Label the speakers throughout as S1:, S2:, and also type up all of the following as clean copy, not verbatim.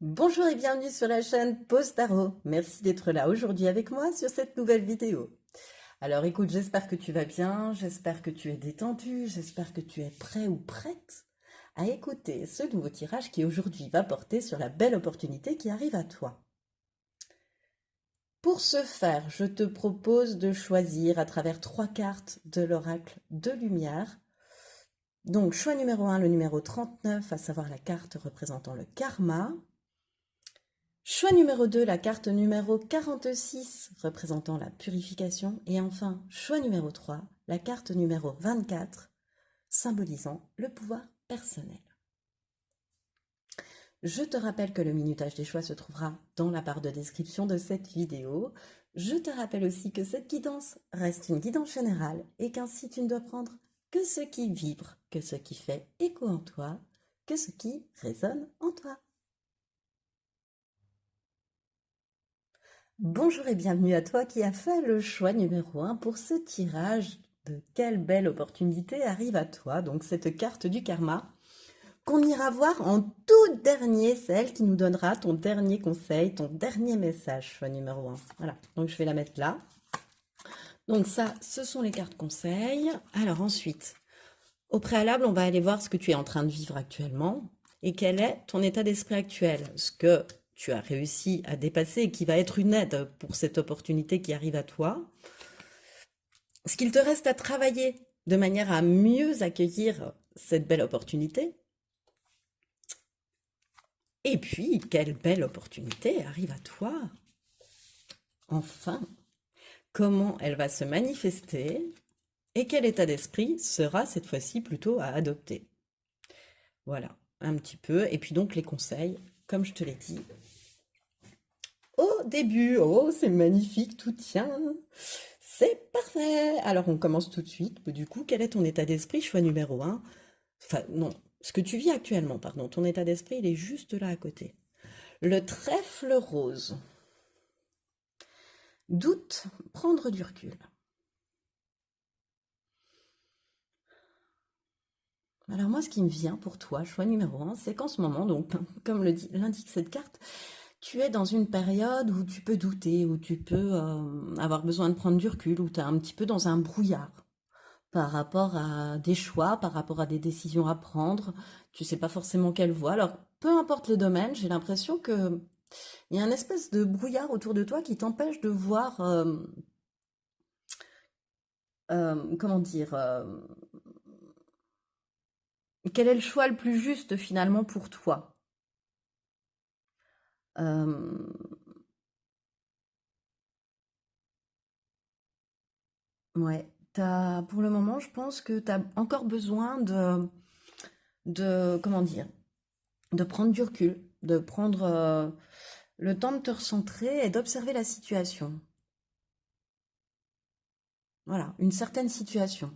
S1: Bonjour et bienvenue sur la chaîne Pause Tarot. Merci d'être là aujourd'hui avec moi sur cette nouvelle vidéo. Alors écoute, j'espère que tu vas bien, j'espère que tu es détendu, j'espère que tu es prêt ou prête à écouter ce nouveau tirage qui aujourd'hui va porter sur la belle opportunité qui arrive à toi. Pour ce faire, je te propose de choisir à travers 3 cartes de l'oracle de lumière. Donc choix numéro 1, le numéro 39, à savoir la carte représentant le karma. Choix numéro 2, la carte numéro 46 représentant la purification. Et enfin, choix numéro 3, la carte numéro 24 symbolisant le pouvoir personnel. Je te rappelle que le minutage des choix se trouvera dans la barre de description de cette vidéo. Je te rappelle aussi que cette guidance reste une guidance générale et qu'ainsi tu ne dois prendre que ce qui vibre, que ce qui fait écho en toi, que ce qui résonne en toi. Bonjour et bienvenue à toi qui as fait le choix numéro 1 pour ce tirage. De quelle belle opportunité arrive à toi, donc cette carte du karma, qu'on ira voir en tout dernier, celle qui nous donnera ton dernier conseil, ton dernier message, choix numéro 1. Voilà, donc je vais la mettre là. Donc ça, ce sont les cartes conseils. Alors ensuite, au préalable, on va aller voir ce que tu es en train de vivre actuellement et quel est ton état d'esprit actuel. Ce que tu as réussi à dépasser et qui va être une aide pour cette opportunité qui arrive à toi. Ce qu'il te reste à travailler de manière à mieux accueillir cette belle opportunité. Et puis, quelle belle opportunité arrive à toi. Enfin, comment elle va se manifester et quel état d'esprit sera cette fois-ci plutôt à adopter. Voilà, un petit peu. Et puis donc les conseils, comme je te l'ai dit au début. Oh, c'est magnifique, tout tient. C'est parfait. Alors on commence tout de suite. Du coup, quel est ton état d'esprit? Choix numéro 1. Enfin, non, ce que tu vis actuellement, pardon. Ton état d'esprit, il est juste là à côté. Le trèfle rose. Doute, prendre du recul. Alors moi, ce qui me vient pour toi, choix numéro 1, c'est qu'en ce moment, donc, comme l'indique cette carte, tu es dans une période où tu peux douter, où tu peux avoir besoin de prendre du recul, où tu es un petit peu dans un brouillard par rapport à des choix, par rapport à des décisions à prendre. Tu sais pas forcément quelle voie. Alors, peu importe le domaine, j'ai l'impression que il y a une espèce de brouillard autour de toi qui t'empêche de voir, comment dire, quel est le choix le plus juste finalement pour toi. Euh, ouais, pour le moment, je pense que tu as encore besoin comment dire, de prendre du recul, de prendre le temps de te recentrer et d'observer la situation. Voilà, une certaine situation,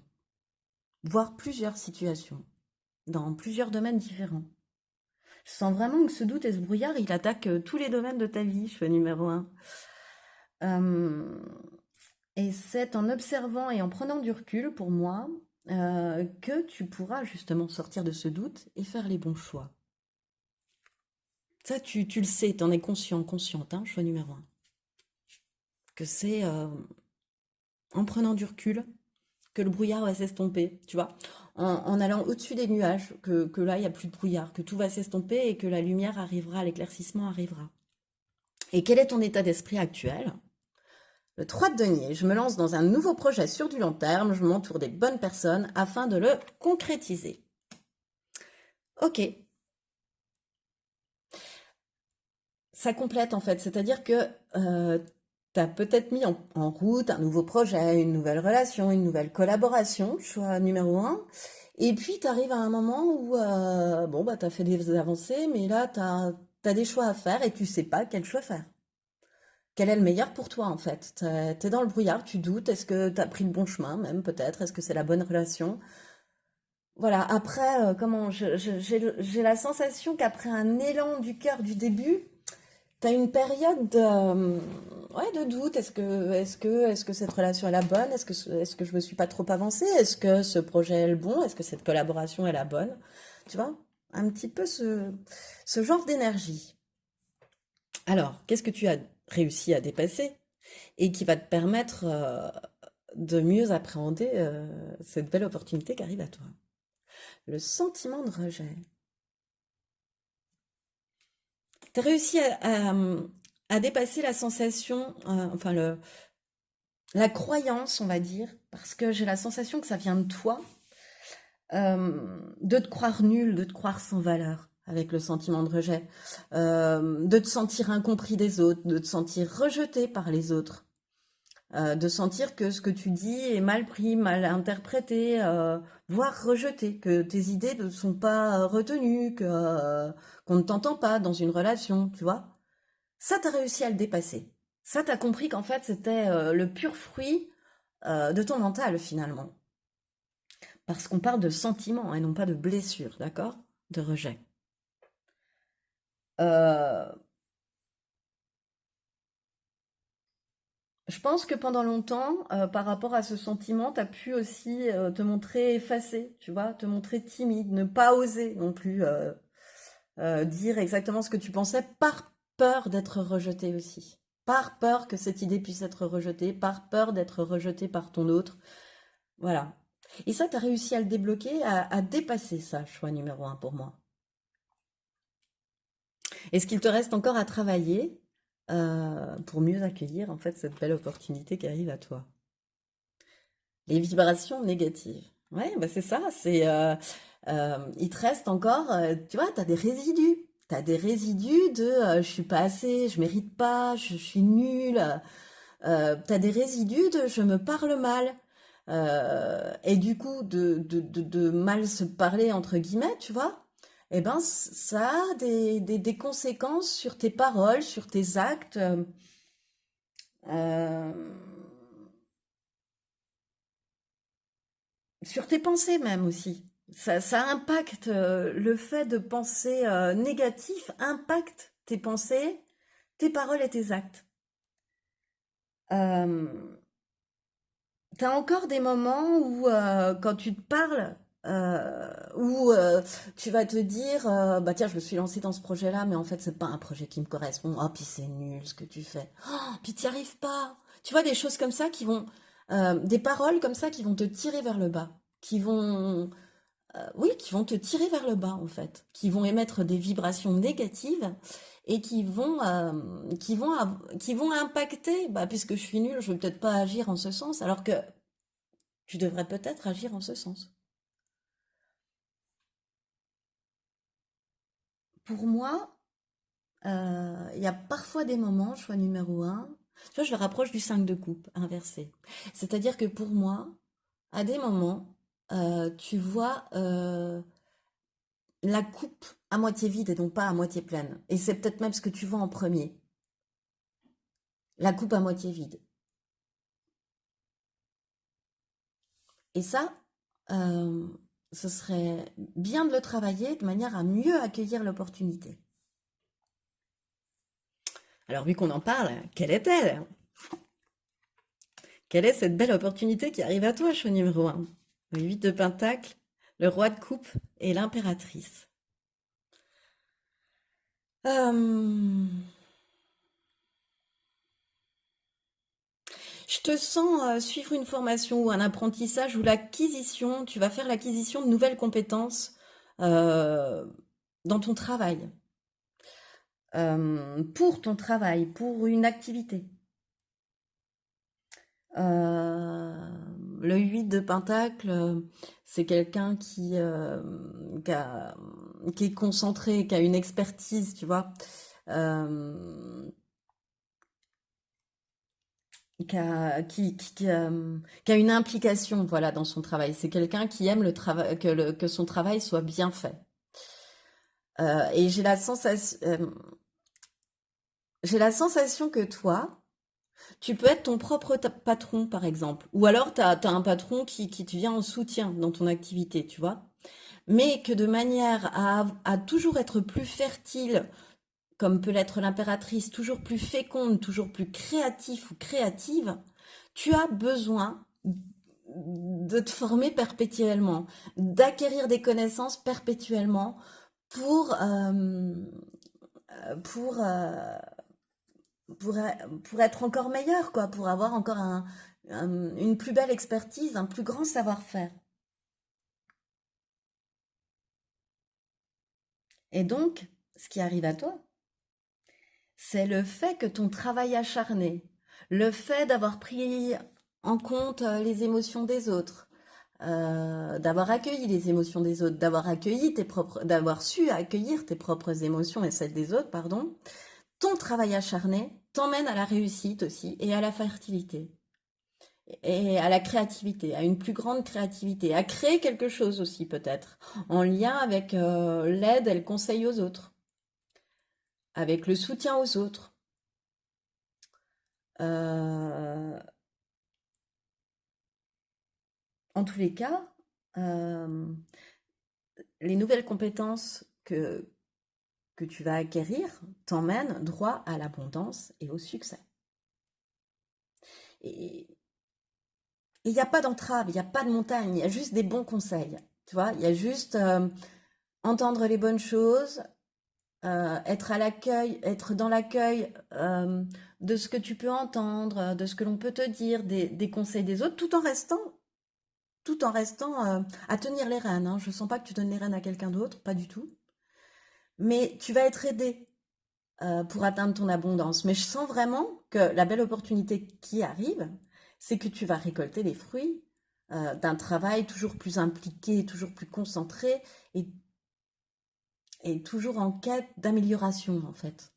S1: voire plusieurs situations, dans plusieurs domaines différents. Je sens vraiment que ce doute et ce brouillard, il attaque tous les domaines de ta vie, choix numéro 1. Et c'est en observant et en prenant du recul, pour moi, que tu pourras justement sortir de ce doute et faire les bons choix. Ça, tu le sais, tu en es conscient, consciente, hein, choix numéro 1. Que c'est en prenant du recul que le brouillard va s'estomper, tu vois. En allant au-dessus des nuages, que là, il n'y a plus de brouillard, que tout va s'estomper et que la lumière arrivera, l'éclaircissement arrivera. Et quel est ton état d'esprit actuel? Le 3 de denier, je me lance dans un nouveau projet sur du long terme, je m'entoure des bonnes personnes afin de le concrétiser. Ok, ça complète en fait, c'est-à-dire que tu as peut-être mis en route un nouveau projet, une nouvelle relation, une nouvelle collaboration, choix numéro 1, et puis tu arrives à un moment où bon, bah, tu as fait des avancées, mais là tu as des choix à faire et tu sais pas quel choix faire. Quel est le meilleur pour toi en fait? T'es dans le brouillard, tu doutes, est-ce que tu as pris le bon chemin même peut-être? Est-ce que c'est la bonne relation? Voilà, après, comment, j'ai la sensation qu'après un élan du cœur du début, tu as une période ouais, de doute. Est-ce que cette relation est la bonne? Est-ce que je me suis pas trop avancée? Est-ce que ce projet est le bon? Est-ce que cette collaboration est la bonne? Tu vois? Un petit peu ce genre d'énergie. Alors, qu'est-ce que tu as réussi à dépasser et qui va te permettre de mieux appréhender cette belle opportunité qui arrive à toi? Le sentiment de rejet. Tu as réussi à dépasser la sensation, enfin la croyance, on va dire, parce que j'ai la sensation que ça vient de toi, de te croire nul, de te croire sans valeur avec le sentiment de rejet, de te sentir incompris des autres, de te sentir rejeté par les autres, de sentir que ce que tu dis est mal pris, mal interprété, voire rejeté, que tes idées ne sont pas retenues, que qu'on ne t'entend pas dans une relation, tu vois. Ça, t'as réussi à le dépasser. Ça, t'as compris qu'en fait, c'était le pur fruit de ton mental, finalement. Parce qu'on parle de sentiments et non pas de blessures, d'accord? De rejet. Euh, je pense que pendant longtemps, par rapport à ce sentiment, t'as pu aussi te montrer effacé, tu vois, te montrer timide, ne pas oser non plus dire exactement ce que tu pensais par peur d'être rejeté aussi. Par peur que cette idée puisse être rejetée, par peur d'être rejeté par ton autre. Voilà. Et ça, tu as réussi à le débloquer, à dépasser ça, choix numéro un pour moi. Et ce qu'il te reste encore à travailler pour mieux accueillir en fait cette belle opportunité qui arrive à toi. Les vibrations négatives. Ouais, bah c'est ça. Il te reste encore, tu vois, tu as des résidus. Tu as des résidus de je suis pas assez, je mérite pas, je suis nulle. Tu as des résidus de je me parle mal. Et du coup, de mal se parler, entre guillemets, tu vois, eh ben, ça a des conséquences sur tes paroles, sur tes actes, euh, sur tes pensées même aussi. Ça impacte, le fait de penser négatif impacte tes pensées, tes paroles et tes actes. Euh, T'as encore des moments où, quand tu te parles, où tu vas te dire, bah tiens, je me suis lancée dans ce projet-là, mais en fait, c'est pas un projet qui me correspond. Oh, puis c'est nul ce que tu fais. Oh, puis t'y arrives pas. Tu vois, des choses comme ça qui vont, des paroles comme ça qui vont te tirer vers le bas, qui vont, oui, qui vont te tirer vers le bas en fait, qui vont émettre des vibrations négatives et qui vont impacter, bah, puisque je suis nulle, je vais peut-être pas agir en ce sens, alors que tu devrais peut-être agir en ce sens. Pour moi, il y a parfois des moments, choix numéro un, tu vois, je le rapproche du 5 de coupe inversé. C'est-à-dire que pour moi, à des moments, tu vois la coupe à moitié vide et non pas à moitié pleine. Et c'est peut-être même ce que tu vois en premier, la coupe à moitié vide. Et ça, euh, ce serait bien de le travailler de manière à mieux accueillir l'opportunité. Alors, vu qu'on en parle, quelle est-elle? Quelle est cette belle opportunité qui arrive à toi, choix numéro un? Le 8 de Pentacle, le roi de coupe et l'impératrice. Euh, je te sens suivre une formation ou un apprentissage ou l'acquisition, tu vas faire l'acquisition de nouvelles compétences euh, dans ton travail, pour ton travail, pour une activité. Euh, le 8 de Pentacle, c'est quelqu'un qui est concentré, qui a une expertise, tu vois, euh, qui a une implication, voilà, dans son travail. C'est quelqu'un qui aime le travail, que son travail soit bien fait. Et j'ai la sensation que toi, tu peux être ton propre patron, par exemple. Ou alors, tu as un patron qui te vient en soutien dans ton activité, tu vois. Mais que de manière à toujours être plus fertile, comme peut l'être l'impératrice, toujours plus féconde, toujours plus créatif ou créative, tu as besoin de te former perpétuellement, d'acquérir des connaissances perpétuellement pour, pour, euh, pour, pour être encore meilleur, quoi, pour avoir encore une plus belle expertise, un plus grand savoir-faire. Et donc, ce qui arrive à toi, c'est le fait que ton travail acharné, le fait d'avoir pris en compte les émotions des autres, d'avoir accueilli les émotions des autres, d'avoir su accueillir tes propres émotions et celles des autres, pardon, ton travail acharné t'emmène à la réussite aussi et à la fertilité et à la créativité, à une plus grande créativité, à créer quelque chose aussi peut-être, en lien avec l'aide et le conseil aux autres, avec le soutien aux autres. Euh, En tous les cas, euh, les nouvelles compétences que tu vas acquérir t'emmènent droit à l'abondance et au succès. Et il n'y a pas d'entrave, il n'y a pas de montagne, il y a juste des bons conseils. Tu vois, il y a juste entendre les bonnes choses, être à l'accueil, être dans l'accueil de ce que tu peux entendre, de ce que l'on peut te dire, des conseils des autres, tout en restant à tenir les rênes. Hein. Je ne sens pas que tu donnes les rênes à quelqu'un d'autre, pas du tout. Mais tu vas être aidé pour atteindre ton abondance. Mais je sens vraiment que la belle opportunité qui arrive, c'est que tu vas récolter les fruits d'un travail toujours plus impliqué, toujours plus concentré et, et toujours en quête d'amélioration en fait.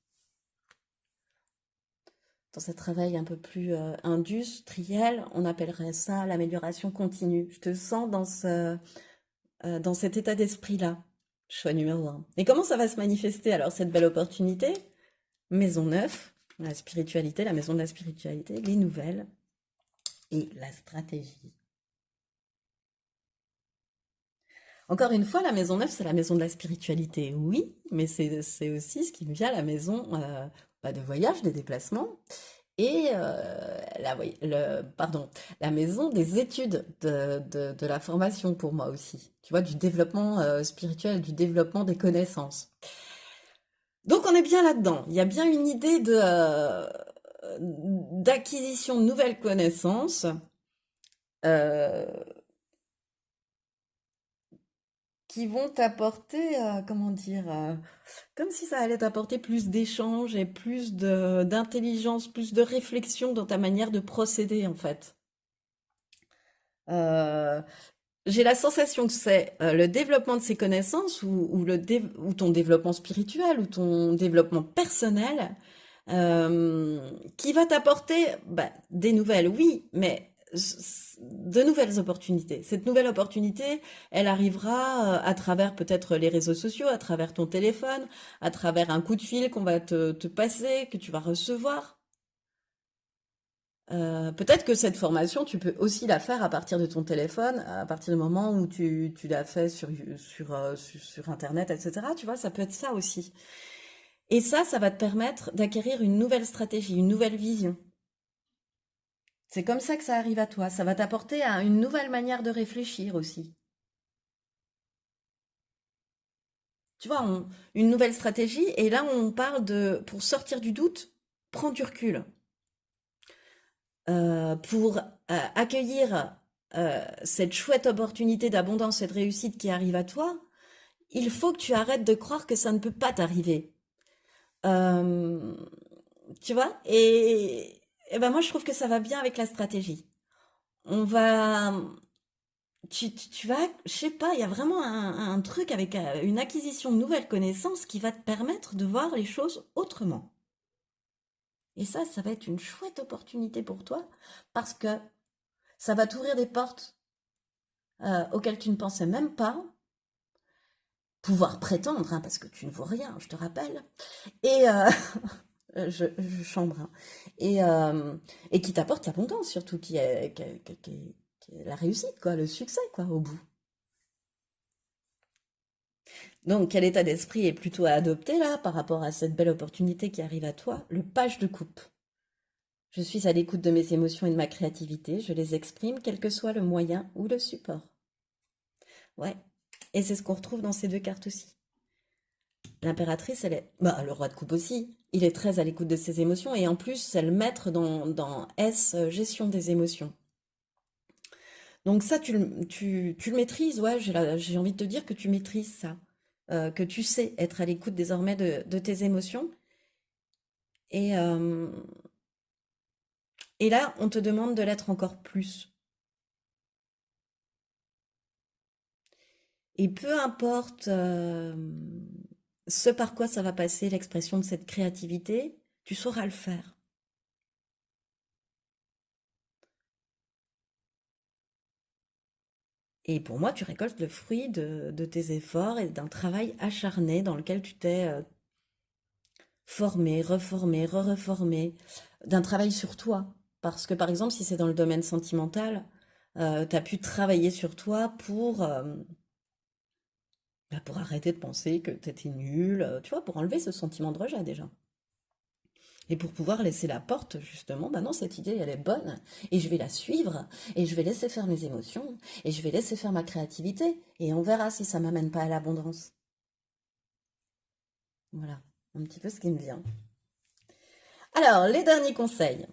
S1: Dans ce travail un peu plus industriel, on appellerait ça l'amélioration continue. Je te sens dans cet état d'esprit-là. Choix numéro un. Et comment ça va se manifester alors cette belle opportunité? Maison 9, la spiritualité, la maison de la spiritualité, les nouvelles et la stratégie. Encore une fois, la maison 9, c'est la maison de la spiritualité, oui, mais c'est aussi ce qui me vient la maison de voyage, des déplacements, et la maison des études, de la formation pour moi aussi, tu vois, du développement spirituel, du développement des connaissances. Donc on est bien là-dedans. Il y a bien une idée d'acquisition de nouvelles connaissances euh, qui vont t'apporter, comment dire, comme si ça allait t'apporter plus d'échanges et plus d'intelligence, plus de réflexion dans ta manière de procéder en fait. Euh, j'ai la sensation que c'est le développement de ces connaissances ou ton développement spirituel ou ton développement personnel qui va t'apporter des nouvelles, oui, mais de nouvelles opportunités. Cette nouvelle opportunité, elle arrivera à travers peut-être les réseaux sociaux, à travers ton téléphone, à travers un coup de fil qu'on va te passer, que tu vas recevoir. Peut-être que cette formation, tu peux aussi la faire à partir de ton téléphone, à partir du moment où tu l'as fait sur Internet, etc. Tu vois, ça peut être ça aussi. Et ça va te permettre d'acquérir une nouvelle stratégie, une nouvelle vision. C'est comme ça que ça arrive à toi. Ça va t'apporter à une nouvelle manière de réfléchir aussi. Tu vois, une nouvelle stratégie. Et là, on parle pour sortir du doute, prends du recul. Pour accueillir cette chouette opportunité d'abondance et de réussite qui arrive à toi, il faut que tu arrêtes de croire que ça ne peut pas t'arriver. Euh, Tu vois? Et ben moi, je trouve que ça va bien avec la stratégie. On va, tu vas, je sais pas, il y a vraiment un truc avec une acquisition de nouvelles connaissances qui va te permettre de voir les choses autrement. Et ça va être une chouette opportunité pour toi parce que ça va t'ouvrir des portes auxquelles tu ne pensais même pas pouvoir prétendre, hein, parce que tu ne vaux rien, je te rappelle. Et je chambre, hein. Et qui t'apporte l'abondance surtout, qui est la réussite, quoi, le succès, quoi, au bout. Donc, quel état d'esprit est plutôt à adopter là par rapport à cette belle opportunité qui arrive à toi? Le page de coupe. Je suis à l'écoute de mes émotions et de ma créativité. Je les exprime, quel que soit le moyen ou le support. Ouais. Et c'est ce qu'on retrouve dans ces deux cartes aussi. L'impératrice, elle est... Bah, le roi de coupe aussi. Il est très à l'écoute de ses émotions et en plus, c'est le maître dans S, gestion des émotions. Donc ça, tu le maîtrises, ouais, j'ai envie de te dire que tu maîtrises ça. Que tu sais être à l'écoute désormais de tes émotions. Et, euh, et là, on te demande de l'être encore plus. Et peu importe ce par quoi ça va passer, l'expression de cette créativité, tu sauras le faire. Et pour moi, tu récoltes le fruit de tes efforts et d'un travail acharné dans lequel tu t'es formé, reformé, re-reformé, d'un travail sur toi. Parce que par exemple, si c'est dans le domaine sentimental, tu as pu travailler sur toi bah, pour arrêter de penser que tu étais nul, tu vois, pour enlever ce sentiment de rejet déjà. Et pour pouvoir laisser la porte, justement, bah non, cette idée, elle est bonne, et je vais la suivre, et je vais laisser faire mes émotions, et je vais laisser faire ma créativité, et on verra si ça m'amène pas à l'abondance. Voilà, un petit peu ce qui me vient. Alors, les derniers conseils,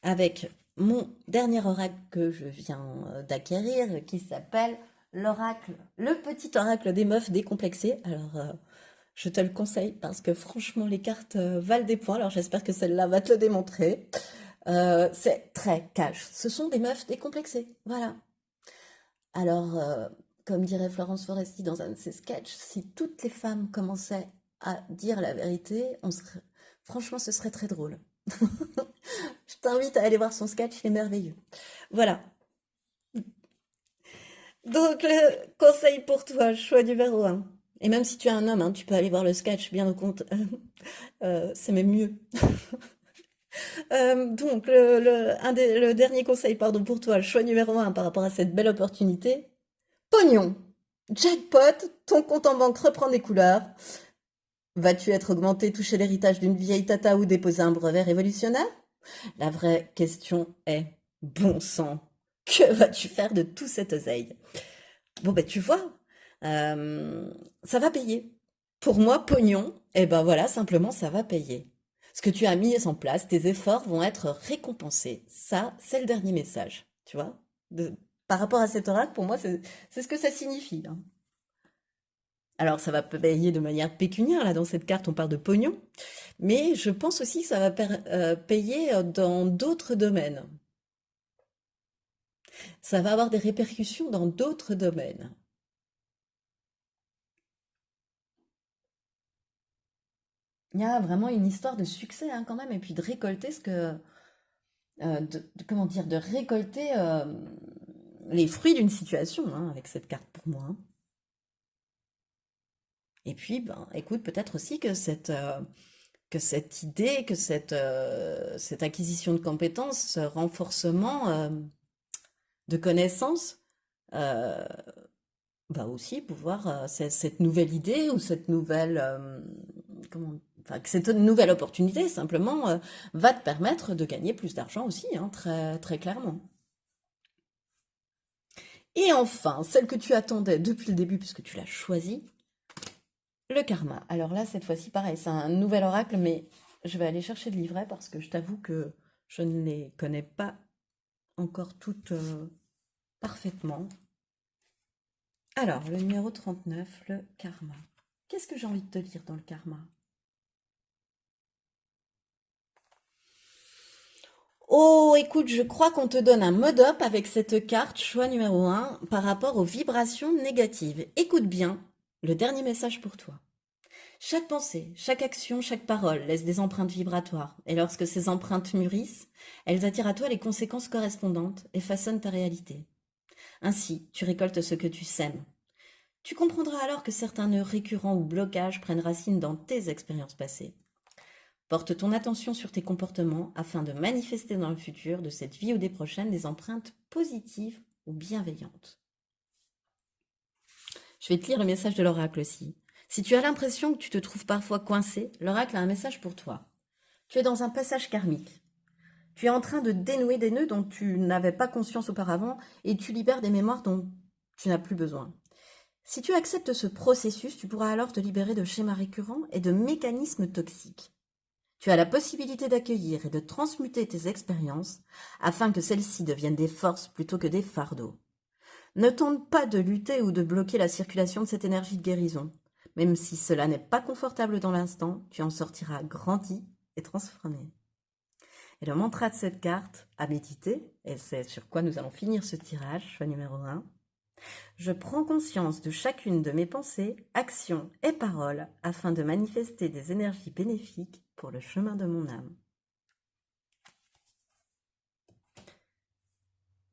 S1: avec mon dernier oracle que je viens d'acquérir, qui s'appelle l'oracle, le petit oracle des meufs décomplexées. Alors, je te le conseille parce que franchement, les cartes valent des points. Alors, j'espère que celle-là va te le démontrer. C'est très cash. Ce sont des meufs décomplexées. Voilà. Alors, comme dirait Florence Foresti dans un de ses sketchs, si toutes les femmes commençaient à dire la vérité, franchement, ce serait très drôle. Je t'invite à aller voir son sketch, il est merveilleux. Voilà. Donc, le conseil pour toi, choix numéro un. Et même si tu es un homme, hein, tu peux aller voir le sketch, bien au compte. C'est même mieux. Donc, le dernier conseil, pardon, pour toi, le choix numéro un par rapport à cette belle opportunité. Pognon. Jackpot, ton compte en banque reprend des couleurs. Vas-tu être augmenté, toucher l'héritage d'une vieille tata ou déposer un brevet révolutionnaire? La vraie question est, bon sang, que vas-tu faire de tout cet oseille? Bon, ben tu vois, euh, ça va payer. Pour moi, pognon, eh ben voilà, simplement, ça va payer. Ce que tu as mis en place, tes efforts vont être récompensés. Ça, c'est le dernier message, tu vois. Par rapport à cet oracle, pour moi, c'est ce que ça signifie, hein. Alors, ça va payer de manière pécuniaire, là, dans cette carte, on parle de pognon, mais je pense aussi que ça va payer dans d'autres domaines. Ça va avoir des répercussions dans d'autres domaines. Il y a vraiment une histoire de succès hein, quand même, et puis de récolter comment dire, de récolter les fruits d'une situation hein, avec cette carte pour moi, hein. Et puis, ben, écoute, peut-être aussi que cette idée, que cette acquisition de compétences, ce renforcement de connaissances, euh, va aussi pouvoir, cette nouvelle idée ou cette nouvelle, enfin, que cette nouvelle opportunité simplement va te permettre de gagner plus d'argent aussi, hein, très, très clairement. Et enfin, celle que tu attendais depuis le début puisque tu l'as choisie, le karma. Alors là, cette fois-ci, pareil, c'est un nouvel oracle, mais je vais aller chercher le livret parce que je t'avoue que je ne les connais pas encore toutes parfaitement. Alors, le numéro 39, le karma. Qu'est-ce que j'ai envie de te lire dans le karma? Oh, écoute, je crois qu'on te donne un mode up avec cette carte, choix numéro un, par rapport aux vibrations négatives. Écoute bien, le dernier message pour toi. Chaque pensée, chaque action, chaque parole laisse des empreintes vibratoires, et lorsque ces empreintes mûrissent, elles attirent à toi les conséquences correspondantes et façonnent ta réalité. Ainsi, tu récoltes ce que tu sèmes. Tu comprendras alors que certains nœuds récurrents ou blocages prennent racine dans tes expériences passées. Porte ton attention sur tes comportements afin de manifester dans le futur, de cette vie ou des prochaines, des empreintes positives ou bienveillantes. Je vais te lire le message de l'oracle aussi. Si tu as l'impression que tu te trouves parfois coincé, l'oracle a un message pour toi. Tu es dans un passage karmique. Tu es en train de dénouer des nœuds dont tu n'avais pas conscience auparavant et tu libères des mémoires dont tu n'as plus besoin. Si tu acceptes ce processus, tu pourras alors te libérer de schémas récurrents et de mécanismes toxiques. Tu as la possibilité d'accueillir et de transmuter tes expériences afin que celles-ci deviennent des forces plutôt que des fardeaux. Ne tente pas de lutter ou de bloquer la circulation de cette énergie de guérison. Même si cela n'est pas confortable dans l'instant, tu en sortiras grandi et transformé. Et le mantra de cette carte à méditer, et c'est sur quoi nous allons finir ce tirage, choix numéro 1. Je prends conscience de chacune de mes pensées, actions et paroles afin de manifester des énergies bénéfiques pour le chemin de mon âme.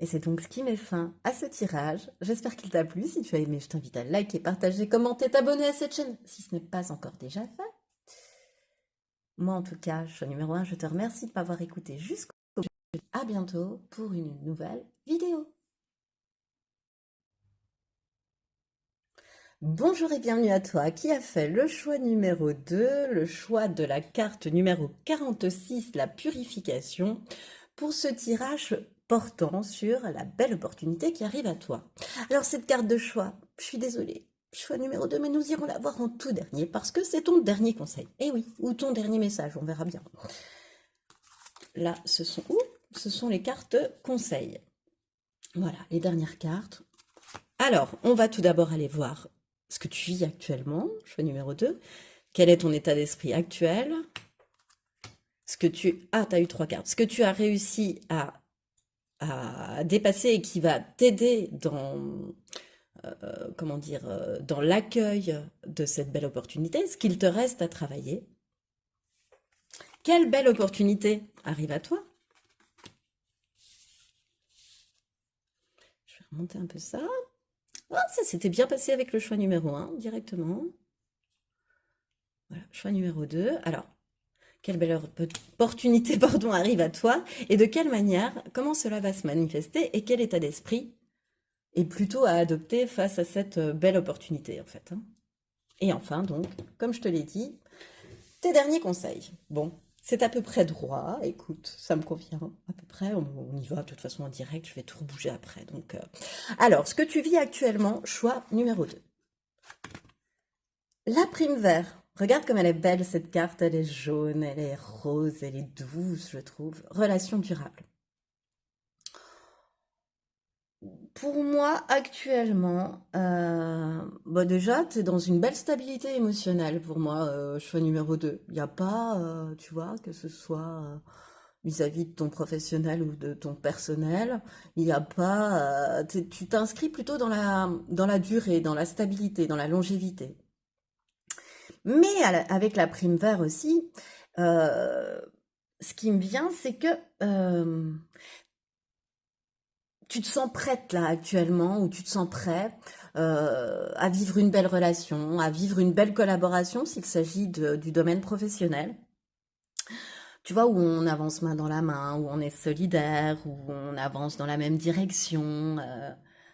S1: Et c'est donc ce qui met fin à ce tirage. J'espère qu'il t'a plu. Si tu as aimé, je t'invite à liker, partager, commenter, t'abonner à cette chaîne si ce n'est pas encore déjà fait. Moi, en tout cas, choix numéro 1, je te remercie de m'avoir écouté jusqu'au bout. À bientôt pour une nouvelle vidéo. Bonjour et bienvenue à toi qui a fait le choix numéro 2, le choix de la carte numéro 46, la purification, pour ce tirage portant sur la belle opportunité qui arrive à toi. Alors cette carte de choix, je suis désolée, choix numéro 2, mais nous irons la voir en tout dernier parce que c'est ton dernier conseil. Eh oui, ou ton dernier message, on verra bien. Là, ce sont les cartes conseils. Voilà, les dernières cartes. Alors, on va tout d'abord aller voir ce que tu vis actuellement, choix numéro 2. Quel est ton état d'esprit actuel? Ce que tu... Ah, tu as eu 3 cartes. Ce que tu as réussi à dépasser et qui va t'aider dans, comment dire, dans l'accueil de cette belle opportunité, ce qu'il te reste à travailler. Quelle belle opportunité arrive à toi? Je vais remonter un peu ça. Ah, ça s'était bien passé avec le choix numéro 1, directement. Voilà, choix numéro 2. Alors, quelle belle opportunité, pardon, arrive à toi et de quelle manière, comment cela va se manifester et quel état d'esprit est plutôt à adopter face à cette belle opportunité, en fait. Et enfin, donc, comme je te l'ai dit, tes derniers conseils. Bon, c'est à peu près droit, écoute, ça me convient, à peu près, on y va, de toute façon en direct, je vais tout rebouger après. Donc, alors, ce que tu vis actuellement, choix numéro 2. La prime vert. Regarde comme elle est belle cette carte, elle est jaune, elle est rose, elle est douce, je trouve. Relation durable. Pour moi, actuellement, bah déjà, tu es dans une belle stabilité émotionnelle pour moi, choix numéro 2. Il n'y a pas, tu vois, que ce soit vis-à-vis de ton professionnel ou de ton personnel, il n'y a pas, tu t'inscris plutôt dans la durée, dans la stabilité, dans la longévité. Mais avec la prime vert aussi, euh, ce qui me vient, c'est que tu te sens prête là actuellement, ou tu te sens prêt à vivre une belle relation, à vivre une belle collaboration s'il s'agit du domaine professionnel. Tu vois, où on avance main dans la main, où on est solidaire, où on avance dans la même direction.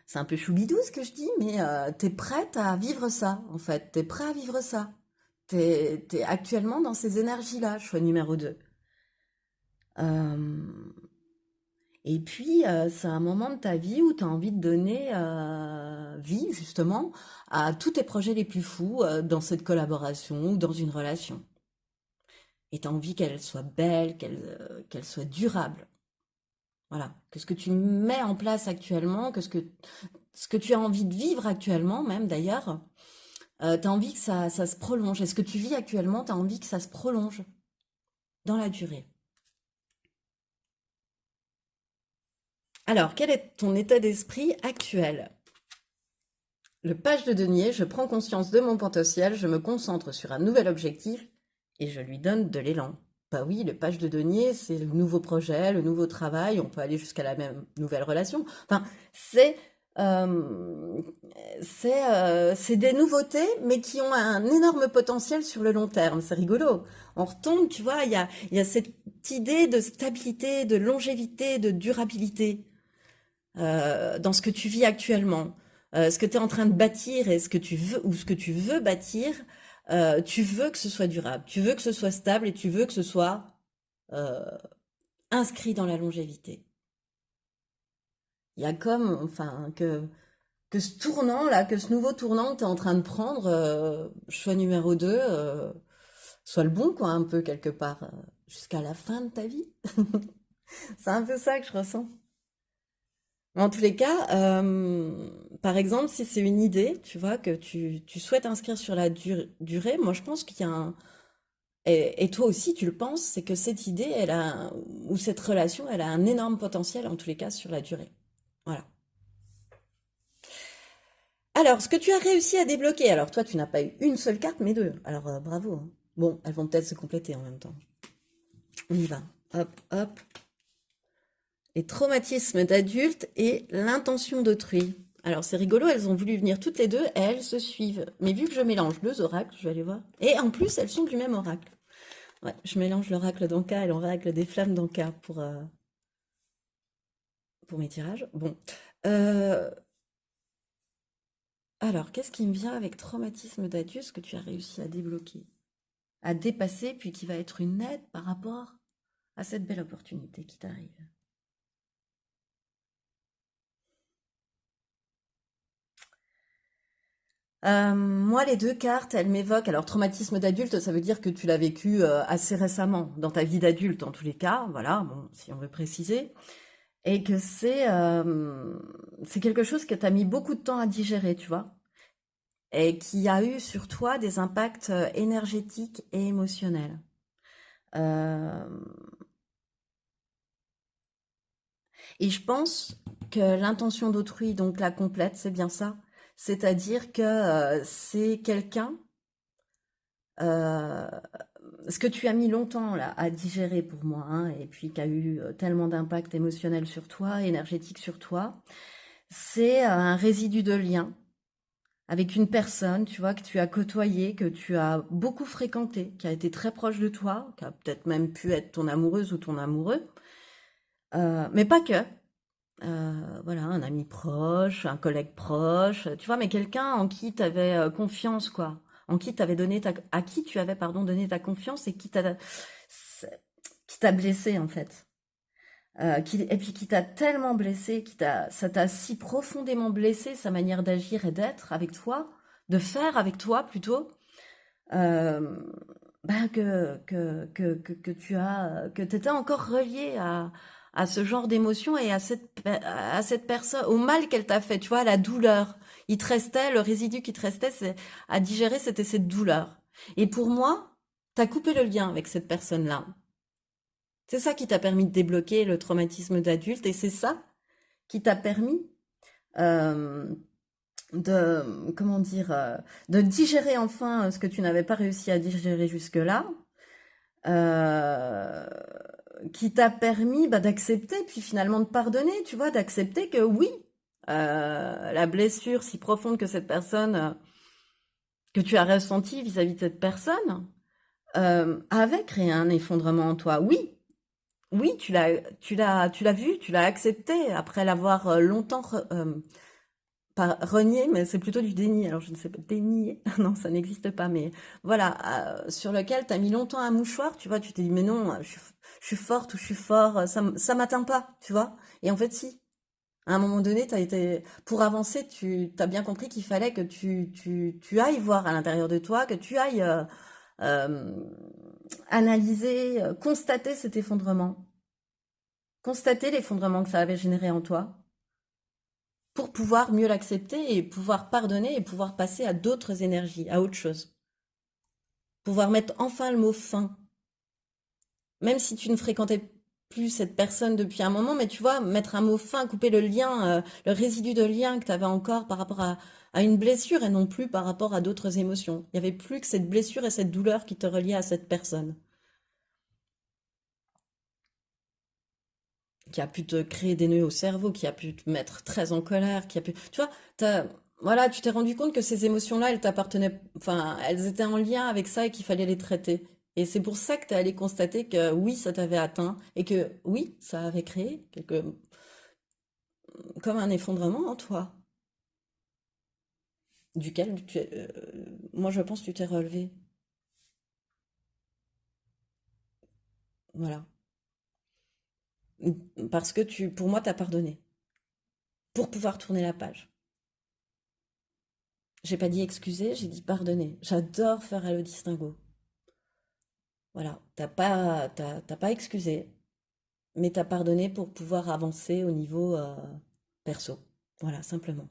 S1: C'est un peu choubidou ce que je dis, mais t'es prête à vivre ça, en fait. T'es prêt à vivre ça. T'es actuellement dans ces énergies-là, choix numéro 2. Euh, et puis, c'est un moment de ta vie où tu as envie de donner vie, justement, à tous tes projets les plus fous dans cette collaboration ou dans une relation. Et tu as envie qu'elle soit belle, qu'elle soit durable. Voilà. Que ce que tu mets en place actuellement, ce que tu as envie de vivre actuellement, même d'ailleurs, tu as envie que ça se prolonge. Et ce que tu vis actuellement, tu as envie que ça se prolonge dans la durée. Alors, quel est ton état d'esprit actuel? Le page de denier, je prends conscience de mon potentiel, je me concentre sur un nouvel objectif et je lui donne de l'élan. Bah oui, le page de denier, c'est le nouveau projet, le nouveau travail, on peut aller jusqu'à la même nouvelle relation. Enfin, euh, c'est des nouveautés, mais qui ont un énorme potentiel sur le long terme. C'est rigolo. On retombe, tu vois, il y a cette idée de stabilité, de longévité, de durabilité dans ce que tu vis actuellement, ce que tu es en train de bâtir et ce que tu veux ou ce que tu veux bâtir, tu veux que ce soit durable, tu veux que ce soit stable et tu veux que ce soit euh, inscrit dans la longévité. Il y a comme, enfin, que ce tournant là, que ce nouveau tournant que tu es en train de prendre, choix numéro 2, soit le bon, quoi, un peu quelque part, jusqu'à la fin de ta vie. C'est un peu ça que je ressens. En tous les cas, par exemple, si c'est une idée, tu vois, que tu souhaites inscrire sur la durée, moi je pense qu'il y a un... Et toi aussi, tu le penses, c'est que cette idée, ou cette relation, elle a un énorme potentiel, en tous les cas, sur la durée. Voilà. Alors, ce que tu as réussi à débloquer, alors toi, tu n'as pas eu une seule carte, mais deux. Alors, bravo, hein. Bon, elles vont peut-être se compléter en même temps. On y va. Hop, hop. Les traumatismes d'adulte et l'intention d'autrui. Alors c'est rigolo, elles ont voulu venir toutes les deux et elles se suivent. Mais vu que je mélange deux oracles, je vais aller voir. Et en plus, elles sont du même oracle. Ouais, je mélange l'oracle d'Anka et l'oracle des flammes d'Anka pour mes tirages. Bon. Euh, alors, qu'est-ce qui me vient avec traumatisme d'adulte que tu as réussi à débloquer, à dépasser, puis qui va être une aide par rapport à cette belle opportunité qui t'arrive? Moi, les deux cartes, elles m'évoquent. Alors, traumatisme d'adulte, ça veut dire que tu l'as vécu assez récemment, dans ta vie d'adulte, en tous les cas. Voilà, bon, si on veut préciser. Et que c'est quelque chose que tu as mis beaucoup de temps à digérer, tu vois. Et qui a eu sur toi des impacts énergétiques et émotionnels. Euh, et je pense que l'intention d'autrui, donc la complète, c'est bien ça. C'est-à-dire que c'est quelqu'un euh, ce que tu as mis longtemps là à digérer pour moi, hein, et puis qui a eu tellement d'impact émotionnel sur toi, énergétique sur toi, c'est un résidu de lien avec une personne, tu vois, que tu as côtoyé, que tu as beaucoup fréquenté, qui a été très proche de toi, qui a peut-être même pu être ton amoureuse ou ton amoureux, mais pas que. Voilà, un ami proche, un collègue proche, tu vois, mais quelqu'un en qui tu avais confiance, quoi. En qui t'avais donné à qui tu avais, pardon, donné ta confiance et qui t'a blessé, en fait. Et puis qui t'a tellement blessé, ça t'a si profondément blessé, sa manière d'agir et d'être avec toi, de faire avec toi plutôt, euh, bah que t'étais encore relié à ce genre d'émotion et à cette personne, au mal qu'elle t'a fait, tu vois, à la douleur. Il te restait, le résidu qui te restait, à digérer, c'était cette douleur. Et pour moi, t'as coupé le lien avec cette personne-là. C'est ça qui t'a permis de débloquer le traumatisme d'adulte et c'est ça qui t'a permis euh, comment dire, de digérer enfin ce que tu n'avais pas réussi à digérer jusque-là, euh, qui t'a permis bah, d'accepter, puis finalement de pardonner, tu vois, d'accepter que oui, la blessure si profonde que cette personne, que tu as ressentie vis-à-vis de cette personne, avait créé un effondrement en toi. Oui, oui, tu l'as vu, tu l'as accepté après l'avoir longtemps pas renié, mais c'est plutôt du déni. Alors je ne sais pas, dénier, non, ça n'existe pas, mais voilà, sur lequel tu as mis longtemps un mouchoir, tu vois, tu t'es dit, mais non, je suis forte ou je suis fort, ça m'atteint pas, tu vois. Et en fait, si. À un moment donné, pour avancer, tu as bien compris qu'il fallait que tu ailles voir à l'intérieur de toi, que tu ailles euh, analyser, constater cet effondrement, constater l'effondrement que ça avait généré en toi, pour pouvoir mieux l'accepter et pouvoir pardonner et pouvoir passer à d'autres énergies, à autre chose. Pouvoir mettre enfin le mot fin. Même si tu ne fréquentais plus cette personne depuis un moment, mais tu vois, mettre un mot fin, couper le lien, le résidu de lien que tu avais encore par rapport à une blessure et non plus par rapport à d'autres émotions. Il n'y avait plus que cette blessure et cette douleur qui te reliaient à cette personne, qui a pu te créer des nœuds au cerveau, qui a pu te mettre très en colère, qui a pu... Tu vois, voilà, tu t'es rendu compte que ces émotions-là, elles t'appartenaient, enfin, elles étaient en lien avec ça et qu'il fallait les traiter. Et c'est pour ça que tu es allé constater que oui, ça t'avait atteint et que oui, ça avait créé comme un effondrement en toi, duquel moi je pense que tu t'es relevé. Voilà. Parce que pour moi, t'as pardonné. Pour pouvoir tourner la page. J'ai pas dit excuser, j'ai dit pardonner. J'adore faire le distinguo. Voilà, t'as pas excusé, mais t'as pardonné pour pouvoir avancer au niveau perso. Voilà, simplement.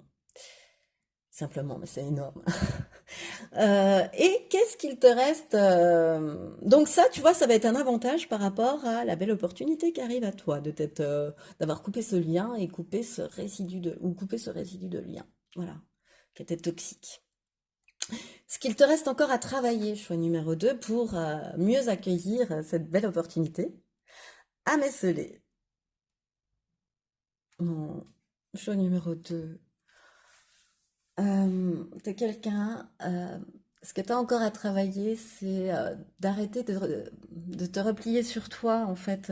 S1: Simplement, mais c'est énorme. Et qu'est-ce qu'il te reste donc ça, tu vois, ça va être un avantage par rapport à la belle opportunité qui arrive à toi, de d'avoir coupé ce lien et coupé ce résidu ou couper ce résidu de lien. Voilà, qui était toxique. Ce qu'il te reste encore à travailler, choix numéro 2, pour mieux accueillir cette belle opportunité, à méceler. Mon choix numéro 2. T'es quelqu'un, ce que tu as encore à travailler, c'est d'arrêter de te replier sur toi, en fait,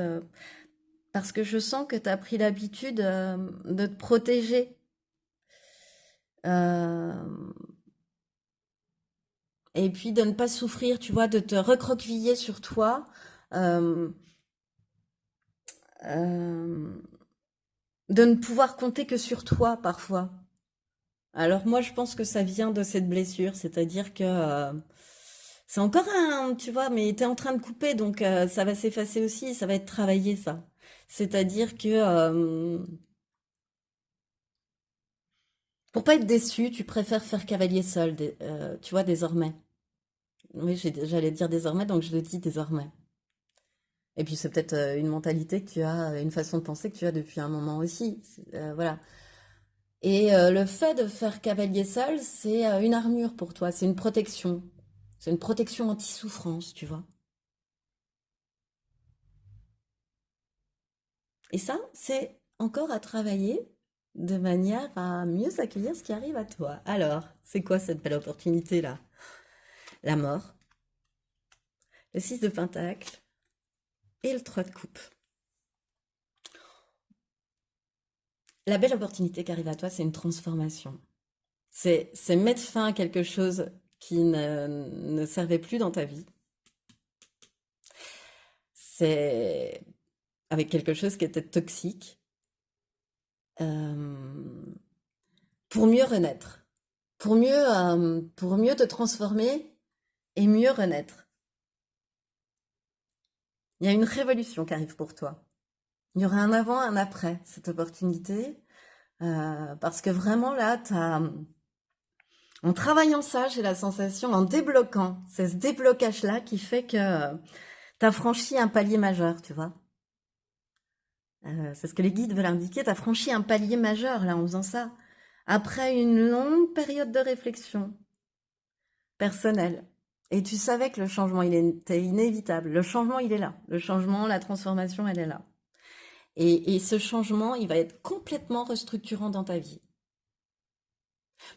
S1: parce que je sens que tu as pris l'habitude de te protéger. euh, et puis de ne pas souffrir, tu vois, de te recroqueviller sur toi. euh, euh, de ne pouvoir compter que sur toi parfois. Alors moi, je pense que ça vient de cette blessure, c'est-à-dire que c'est encore un, tu vois, mais t'es en train de couper, donc ça va s'effacer aussi, ça va être travaillé ça. C'est-à-dire que pour pas être déçu, tu préfères faire cavalier seul, tu vois, désormais. Oui, j'allais dire désormais, donc je le dis désormais. Et puis c'est peut-être une mentalité que tu as, une façon de penser que tu as depuis un moment aussi. Voilà. Et le fait de faire cavalier seul, c'est une armure pour toi, c'est une protection. C'est une protection anti-souffrance, tu vois. Et ça, c'est encore à travailler de manière à mieux accueillir ce qui arrive à toi. Alors, c'est quoi cette belle opportunité-là? La mort, le 6 de Pentacle et le 3 de coupe. La belle opportunité qui arrive à toi, c'est une transformation. C'est mettre fin à quelque chose qui ne servait plus dans ta vie. C'est avec quelque chose qui était toxique, euh, pour mieux renaître, pour mieux te transformer et mieux renaître. Il y a une révolution qui arrive pour toi. Il y aura un avant, un après cette opportunité, parce que vraiment là, en travaillant ça, j'ai la sensation, en débloquant, c'est ce déblocage-là qui fait que tu as franchi un palier majeur, tu vois. C'est ce que les guides veulent indiquer, tu as franchi un palier majeur là en faisant ça. Après une longue période de réflexion personnelle. Et tu savais que le changement, il était inévitable. Le changement, il est là. Le changement, la transformation, elle est là. Et ce changement, il va être complètement restructurant dans ta vie.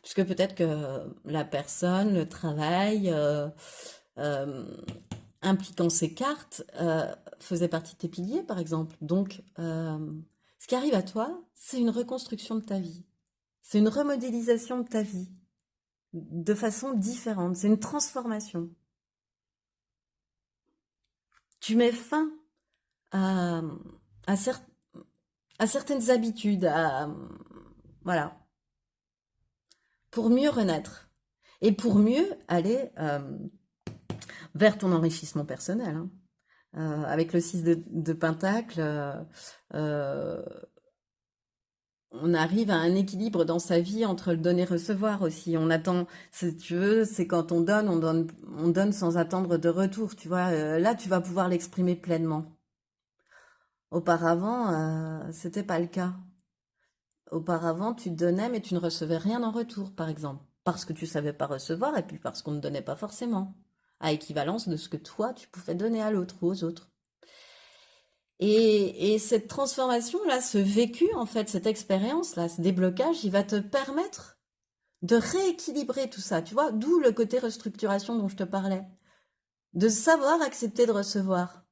S1: Puisque peut-être que la personne, le travail, euh, impliquant ses cartes, faisait partie de tes piliers, par exemple. Donc, ce qui arrive à toi, c'est une reconstruction de ta vie. C'est une remodélisation de ta vie de façon différente. C'est une transformation. Tu mets fin à, à, cer- à certaines habitudes, voilà, pour mieux renaître et pour mieux aller vers ton enrichissement personnel, hein. Avec le 6 de Pentacle, euh, on arrive à un équilibre dans sa vie entre le donner et recevoir aussi. On attend, si tu veux, c'est quand on donne sans attendre de retour. Tu vois, là, tu vas pouvoir l'exprimer pleinement. Auparavant, c'était pas le cas. Auparavant, tu donnais, mais tu ne recevais rien en retour, par exemple, parce que tu savais pas recevoir et puis parce qu'on ne donnait pas forcément, à équivalence de ce que toi, tu pouvais donner à l'autre ou aux autres. Et cette transformation-là, ce vécu, en fait, cette expérience-là, ce déblocage, il va te permettre de rééquilibrer tout ça, tu vois, d'où le côté restructuration dont je te parlais. De savoir accepter de recevoir,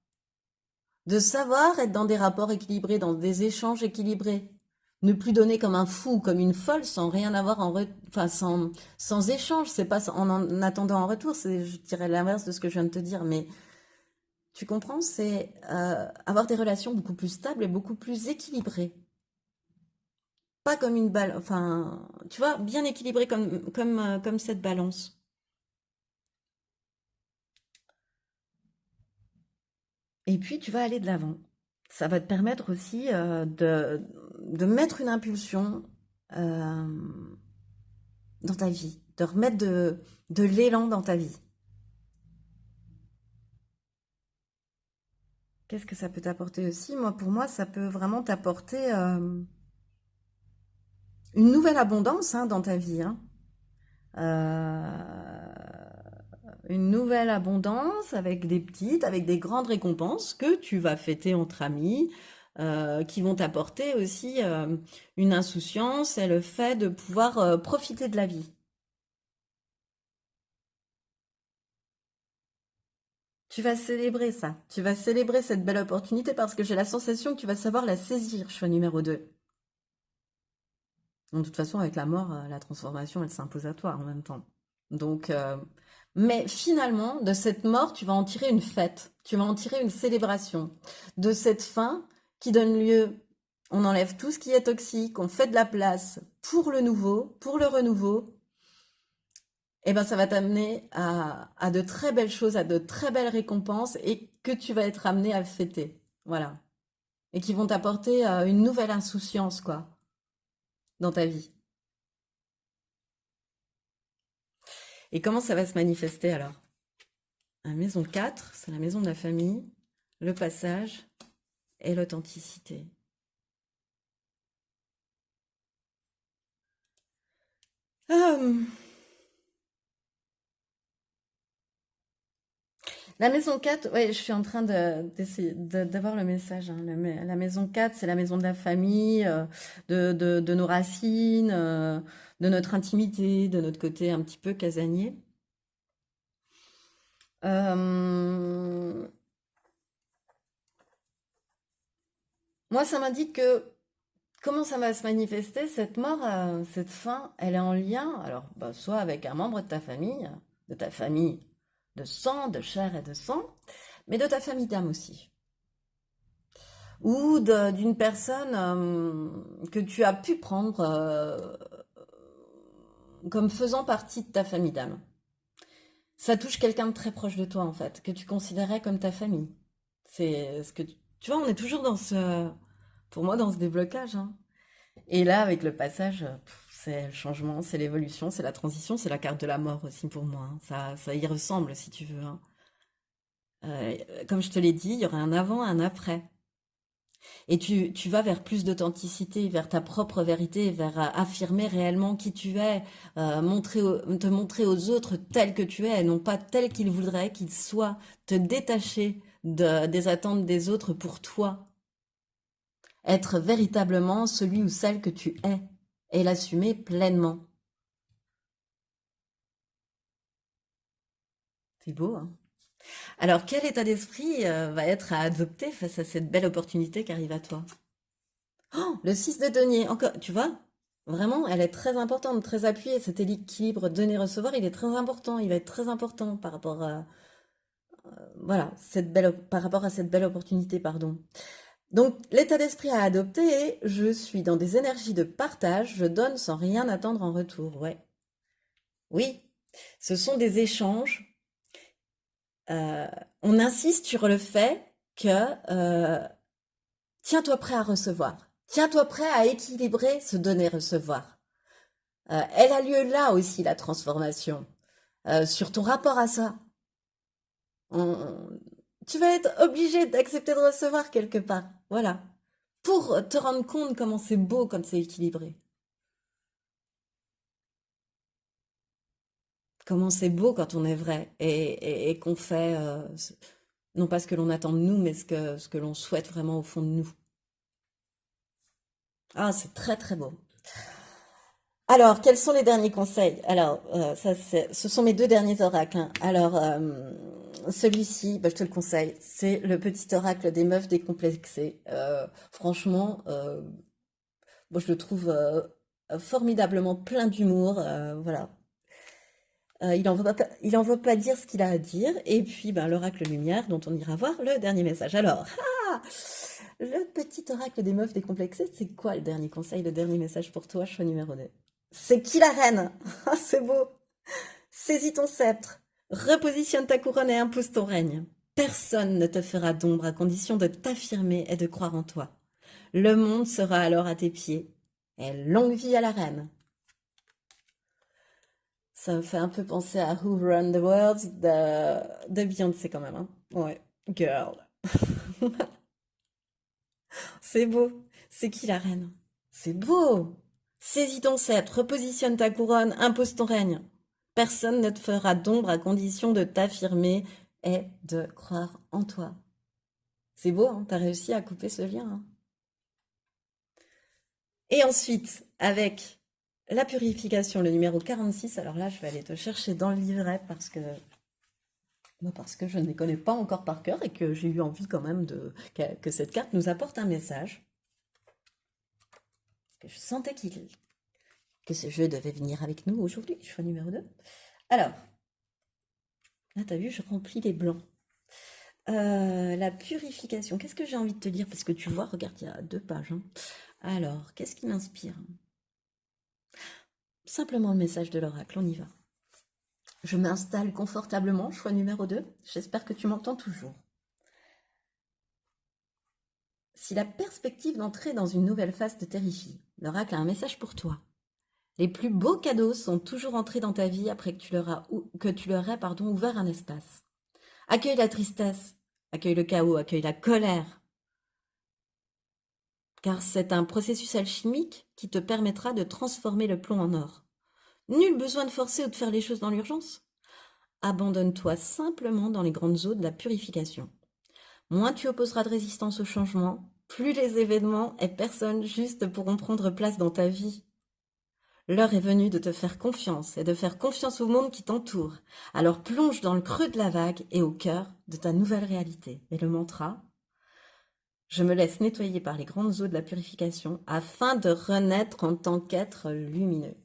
S1: de savoir être dans des rapports équilibrés, dans des échanges équilibrés. Ne plus donner comme un fou, comme une folle, sans rien avoir enfin, sans échange. C'est pas en attendant en retour, c'est, je dirais l'inverse de ce que je viens de te dire, mais tu comprends, c'est avoir des relations beaucoup plus stables et beaucoup plus équilibrées. pas comme une balle, enfin, tu vois, bien équilibré comme cette balance. Et puis, tu vas aller de l'avant. Ça va te permettre aussi de mettre une impulsion euh, dans ta vie, de remettre de l'élan dans ta vie. Qu'est-ce que ça peut t'apporter aussi? Moi, pour moi, ça peut vraiment t'apporter une nouvelle abondance hein, dans ta vie. Hein. Une nouvelle abondance avec des petites, avec des grandes récompenses que tu vas fêter entre amis, qui vont t'apporter aussi une insouciance et le fait de pouvoir profiter de la vie. Tu vas célébrer ça. Tu vas célébrer cette belle opportunité parce que j'ai la sensation que tu vas savoir la saisir, choix numéro 2. De toute façon, avec la mort, la transformation, elle s'impose à toi en même temps. Donc, mais finalement, de cette mort, tu vas en tirer une fête, tu vas en tirer une célébration. De cette fin qui donne lieu, on enlève tout ce qui est toxique, on fait de la place pour le nouveau, pour le renouveau, et ben ça va t'amener à de très belles choses, à de très belles récompenses, et que tu vas être amené à fêter. Voilà. Et qui vont t'apporter une nouvelle insouciance, quoi, dans ta vie. Et comment ça va se manifester alors? La maison 4, c'est la maison de la famille, le passage et l'authenticité. Hum, La maison 4, ouais, je suis en train d'essayer d'avoir le message. Hein. La maison 4, c'est la maison de la famille, de nos racines, de notre intimité, de notre côté un petit peu casanier. Euh, Moi, ça m'indique que comment ça va se manifester, cette mort, cette fin, elle est en lien, alors, bah, soit avec un membre de ta famille de sang, de chair et de sang, mais de ta famille d'âme aussi. Ou d'une personne que tu as pu prendre comme faisant partie de ta famille d'âme. Ça touche quelqu'un de très proche de toi, en fait, que tu considérais comme ta famille. C'est ce que tu vois, on est toujours dans pour moi, dans ce déblocage. Hein. Et là, avec le passage, c'est le changement, c'est l'évolution, c'est la transition, c'est la carte de la mort aussi pour moi. Hein. Ça y ressemble, si tu veux. Hein. Comme je te l'ai dit, il y aura un avant, un après. Et tu vas vers plus d'authenticité, vers ta propre vérité, vers affirmer réellement qui tu es, te montrer aux autres tel que tu es, et non pas tel qu'ils voudraient qu'ils soient, te détacher des attentes des autres pour toi, être véritablement celui ou celle que tu es, et l'assumer pleinement. C'est beau, hein? Alors, quel état d'esprit va être à adopter face à cette belle opportunité qui arrive à toi? Oh, le 6 de denier, encore, tu vois? Vraiment, elle est très importante, très appuyée. Cet équilibre donner-recevoir, il est très important. Il va être très important par rapport à, voilà, par rapport à cette belle opportunité, pardon. Donc, l'état d'esprit à adopter est, je suis dans des énergies de partage, je donne sans rien attendre en retour. Ouais. Oui. Ce sont des échanges. Euh, on insiste sur le fait que, euh, tiens-toi prêt à recevoir. Tiens-toi prêt à équilibrer ce donner-recevoir. Elle a lieu là aussi, la transformation, sur ton rapport à ça. On- Tu vas être obligé d'accepter de recevoir quelque part. Voilà. Pour te rendre compte comment c'est beau, comme c'est équilibré. Comment c'est beau quand on est vrai et qu'on fait, non pas ce que l'on attend de nous, mais ce que l'on souhaite vraiment au fond de nous. Ah, c'est très très beau. Alors, quels sont les derniers conseils? Alors, ce sont mes deux derniers oracles. Hein. Alors, celui-ci, bah, je te le conseille, c'est le petit oracle des meufs décomplexées. Franchement, moi, je le trouve formidablement plein d'humour. Voilà. Il en veut pas dire ce qu'il a à dire. Et puis, ben, l'oracle lumière, dont on ira voir le dernier message. Alors, Le petit oracle des meufs décomplexées, c'est quoi le dernier conseil, le dernier message pour toi, choix numéro 2? C'est qui la reine? Ah, c'est beau! Saisis ton sceptre, repositionne ta couronne et impose ton règne. Personne ne te fera d'ombre à condition de t'affirmer et de croire en toi. Le monde sera alors à tes pieds. Et longue vie à la reine. Ça me fait un peu penser à Who Run the World de Beyoncé quand même, hein. Ouais, girl. C'est beau. C'est qui la reine? C'est beau. Saisis ton sceptre, repositionne ta couronne, impose ton règne. Personne ne te fera d'ombre à condition de t'affirmer et de croire en toi. C'est beau, hein? T'as réussi à couper ce lien, hein. Et ensuite, avec la purification, le numéro 46, alors là, je vais aller te chercher dans le livret parce que je ne les connais pas encore par cœur et que j'ai eu envie quand même que cette carte nous apporte un message. Parce que je sentais que ce jeu devait venir avec nous aujourd'hui, choix numéro 2. Alors, là, t'as vu, je remplis les blancs. La purification, qu'est-ce que j'ai envie de te dire? Parce que tu vois, regarde, il y a 2 pages, hein. Alors, qu'est-ce qui m'inspire? Simplement le message de l'oracle, on y va. Je m'installe confortablement, choix numéro 2. J'espère que tu m'entends toujours. Si la perspective d'entrer dans une nouvelle phase te terrifie, l'oracle a un message pour toi. Les plus beaux cadeaux sont toujours entrés dans ta vie après que tu leur aies ouvert un espace. Accueille la tristesse, accueille le chaos, accueille la colère, car c'est un processus alchimique qui te permettra de transformer le plomb en or. Nul besoin de forcer ou de faire les choses dans l'urgence. Abandonne-toi simplement dans les grandes eaux de la purification. Moins tu opposeras de résistance au changement, plus les événements et personnes justes pourront prendre place dans ta vie. L'heure est venue de te faire confiance et de faire confiance au monde qui t'entoure. Alors plonge dans le creux de la vague et au cœur de ta nouvelle réalité. Et le mantra, je me laisse nettoyer par les grandes eaux de la purification afin de renaître en tant qu'être lumineux.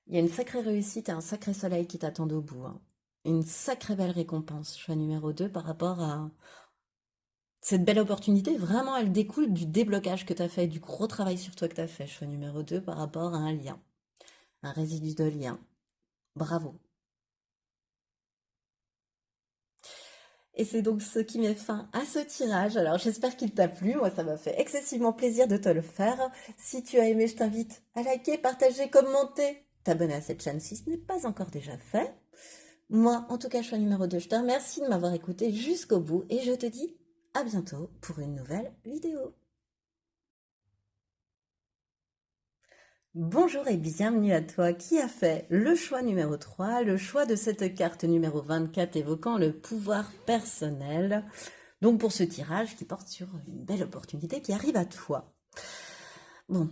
S1: Il y a une sacrée réussite et un sacré soleil qui t'attendent au bout, hein. Une sacrée belle récompense, choix numéro 2 par rapport à cette belle opportunité. Vraiment, elle découle du déblocage que tu as fait, du gros travail sur toi que tu as fait, choix numéro 2 par rapport à un lien, un résidu de lien. Bravo. Et c'est donc ce qui met fin à ce tirage. Alors j'espère qu'il t'a plu. Moi, ça m'a fait excessivement plaisir de te le faire. Si tu as aimé, je t'invite à liker, partager, commenter, t'abonner à cette chaîne si ce n'est pas encore déjà fait. Moi, en tout cas, choix numéro 2, je te remercie de m'avoir écouté jusqu'au bout et je te dis à bientôt pour une nouvelle vidéo. Bonjour et bienvenue à toi qui a fait le choix numéro 3, le choix de cette carte numéro 24 évoquant le pouvoir personnel. Donc pour ce tirage qui porte sur une belle opportunité qui arrive à toi. Bon,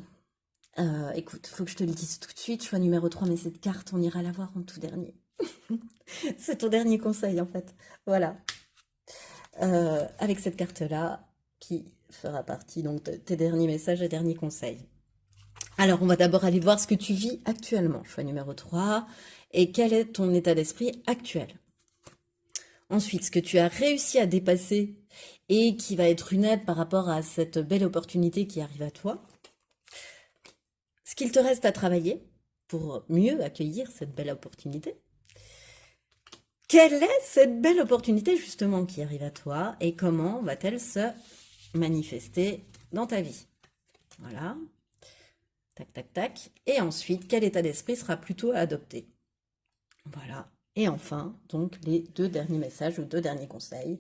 S1: écoute, faut que je te le dise tout de suite, choix numéro 3, mais cette carte, on ira la voir en tout dernier. C'est ton dernier conseil en fait. Voilà. Avec cette carte-là, qui fera partie donc de tes derniers messages et derniers conseils. Alors, on va d'abord aller voir ce que tu vis actuellement, choix numéro 3, et quel est ton état d'esprit actuel. Ensuite, ce que tu as réussi à dépasser et qui va être une aide par rapport à cette belle opportunité qui arrive à toi. Ce qu'il te reste à travailler pour mieux accueillir cette belle opportunité. Quelle est cette belle opportunité justement qui arrive à toi et comment va-t-elle se manifester dans ta vie? Voilà. Tac, tac, tac. Et ensuite, quel état d'esprit sera plutôt à adopter? Voilà. Et enfin, donc, les 2 derniers messages ou 2 derniers conseils.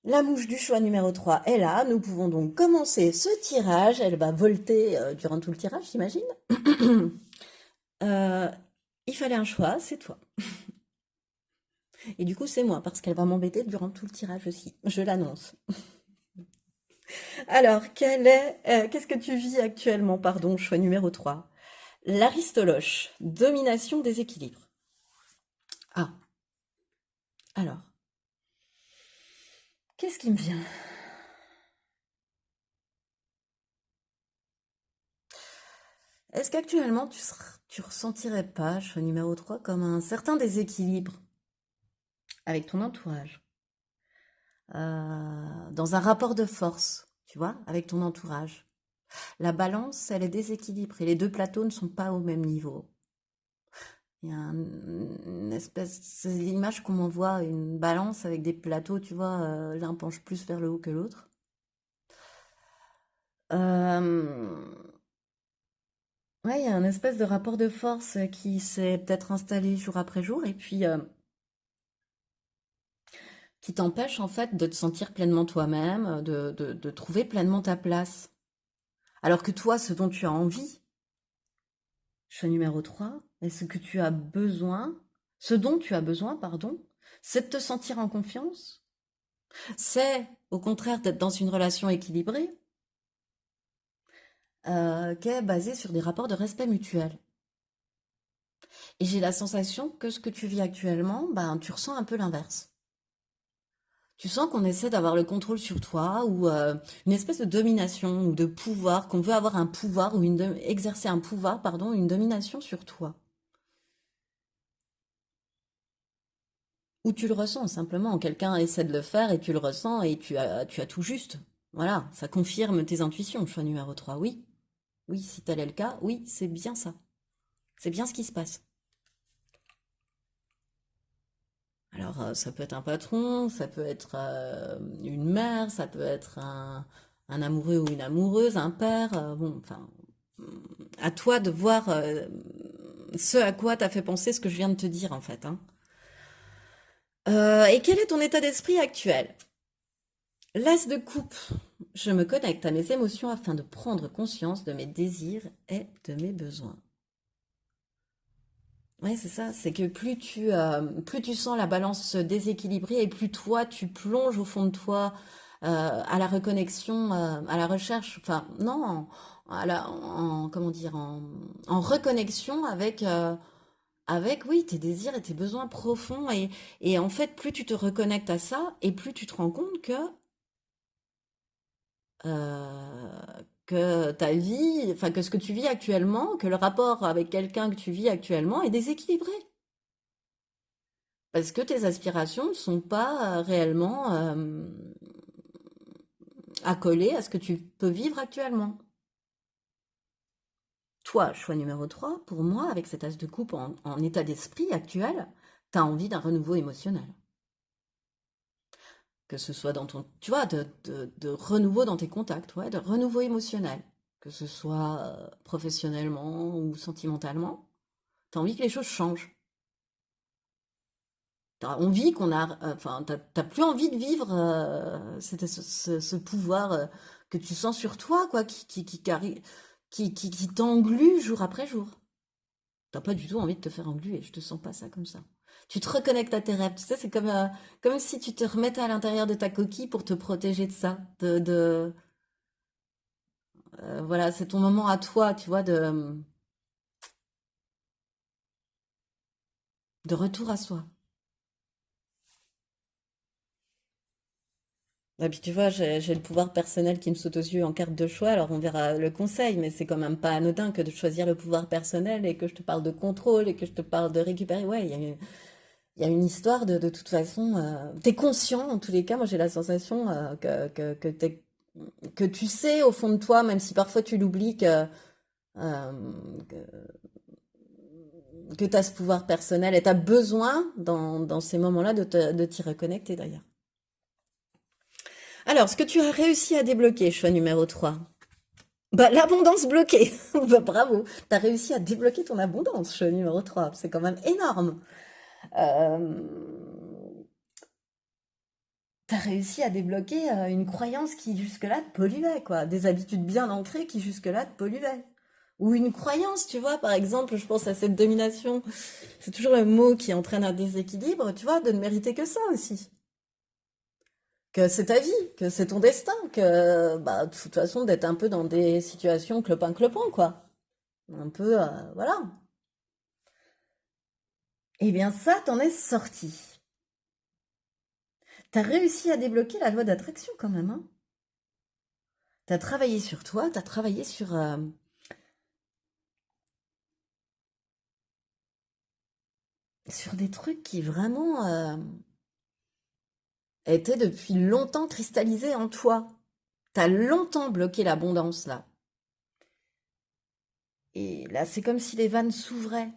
S1: La mouche du choix numéro 3 est là. Nous pouvons donc commencer ce tirage. Elle va volter durant tout le tirage, j'imagine. Il fallait un choix, c'est toi. Et du coup, c'est moi, parce qu'elle va m'embêter durant tout le tirage aussi. Je l'annonce. Alors, qu'est-ce que tu vis actuellement? Pardon, choix numéro 3. L'Aristoloche, domination des équilibres. Ah, alors, qu'est-ce qui me vient? Est-ce qu'actuellement tu ressentirais pas, choix numéro 3, comme un certain déséquilibre avec ton entourage, dans un rapport de force, tu vois, avec ton entourage. La balance, elle est déséquilibrée. Les deux plateaux ne sont pas au même niveau. Il y a une espèce, c'est l'image qu'on m'envoie, une balance avec des plateaux, tu vois, l'un penche plus vers le haut que l'autre. Euh, ouais, il y a un espèce de rapport de force qui s'est peut-être installé jour après jour et puis qui t'empêche en fait de te sentir pleinement toi-même, de trouver pleinement ta place. Alors que toi, ce dont tu as envie, choix numéro 3, et ce que tu as besoin, ce dont tu as besoin, pardon, c'est de te sentir en confiance. C'est, au contraire, d'être dans une relation équilibrée, qui est basée sur des rapports de respect mutuel. Et j'ai la sensation que ce que tu vis actuellement, ben, tu ressens un peu l'inverse. Tu sens qu'on essaie d'avoir le contrôle sur toi ou une espèce de domination ou de pouvoir, qu'on veut avoir un pouvoir ou exercer un pouvoir, pardon, une domination sur toi. Ou tu le ressens simplement, quelqu'un essaie de le faire et tu le ressens et tu as tout juste. Voilà, ça confirme tes intuitions, choix numéro 3. Oui, oui, si tel est le cas, oui, c'est bien ça. C'est bien ce qui se passe. Alors, ça peut être un patron, ça peut être une mère, ça peut être un amoureux ou une amoureuse, un père. Bon, enfin, à toi de voir ce à quoi t'as fait penser ce que je viens de te dire, en fait, hein. Et quel est ton état d'esprit actuel? L'as de coupe. Je me connecte à mes émotions afin de prendre conscience de mes désirs et de mes besoins. Ouais, c'est ça, c'est que plus tu sens la balance se déséquilibrer et plus toi, tu plonges au fond de toi à la reconnexion, à la recherche, enfin, non, comment dire, en reconnexion avec, oui, tes désirs et tes besoins profonds. Et en fait, plus tu te reconnectes à ça et plus tu te rends compte que ta vie, enfin, que ce que tu vis actuellement, que le rapport avec quelqu'un que tu vis actuellement est déséquilibré. Parce que tes aspirations ne sont pas réellement accolées à ce que tu peux vivre actuellement. Toi, choix numéro 3, pour moi, avec cet as de coupe en état d'esprit actuel, tu as envie d'un renouveau émotionnel. Que ce soit dans ton, tu vois, de renouveau dans tes contacts, ouais, de renouveau émotionnel. Que ce soit professionnellement ou sentimentalement. Tu as envie que les choses changent. T'as envie qu'on a, enfin, t'as plus envie de vivre ce pouvoir que tu sens sur toi, quoi, qui t'englue jour après jour. T'as pas du tout envie de te faire engluer, je te sens pas ça comme ça. Tu te reconnectes à tes rêves, tu sais, c'est comme si tu te remettais à l'intérieur de ta coquille pour te protéger de ça, voilà, c'est ton moment à toi, tu vois, de retour à soi. Et puis tu vois, j'ai le pouvoir personnel qui me saute aux yeux en carte de choix, alors on verra le conseil, mais c'est quand même pas anodin que de choisir le pouvoir personnel et que je te parle de contrôle et que je te parle de récupérer. Ouais, il y a une histoire de toute façon. T'es conscient, en tous les cas, moi j'ai la sensation que tu sais au fond de toi, même si parfois tu l'oublies, euh, que tu as ce pouvoir personnel et tu as besoin dans ces moments-là de t'y reconnecter d'ailleurs. Alors, ce que tu as réussi à débloquer, choix numéro 3. Bah, l'abondance bloquée. Bah, bravo. Tu as réussi à débloquer ton abondance, choix numéro 3. C'est quand même énorme. Euh, tu as réussi à débloquer une croyance qui jusque-là te polluait, quoi. Des habitudes bien ancrées qui jusque-là te polluaient. Ou une croyance, tu vois, par exemple, je pense à cette domination. C'est toujours le mot qui entraîne un déséquilibre, tu vois, de ne mériter que ça aussi. Que c'est ta vie, que c'est ton destin, que bah, de toute façon d'être un peu dans des situations clopin-clopant, quoi. Un peu, voilà. Eh bien ça, t'en es sorti. T'as réussi à débloquer la loi d'attraction quand même, hein. T'as travaillé sur toi, t'as travaillé sur des trucs qui vraiment était depuis longtemps cristallisée en toi. T'as longtemps bloqué l'abondance là. Et là, c'est comme si les vannes s'ouvraient.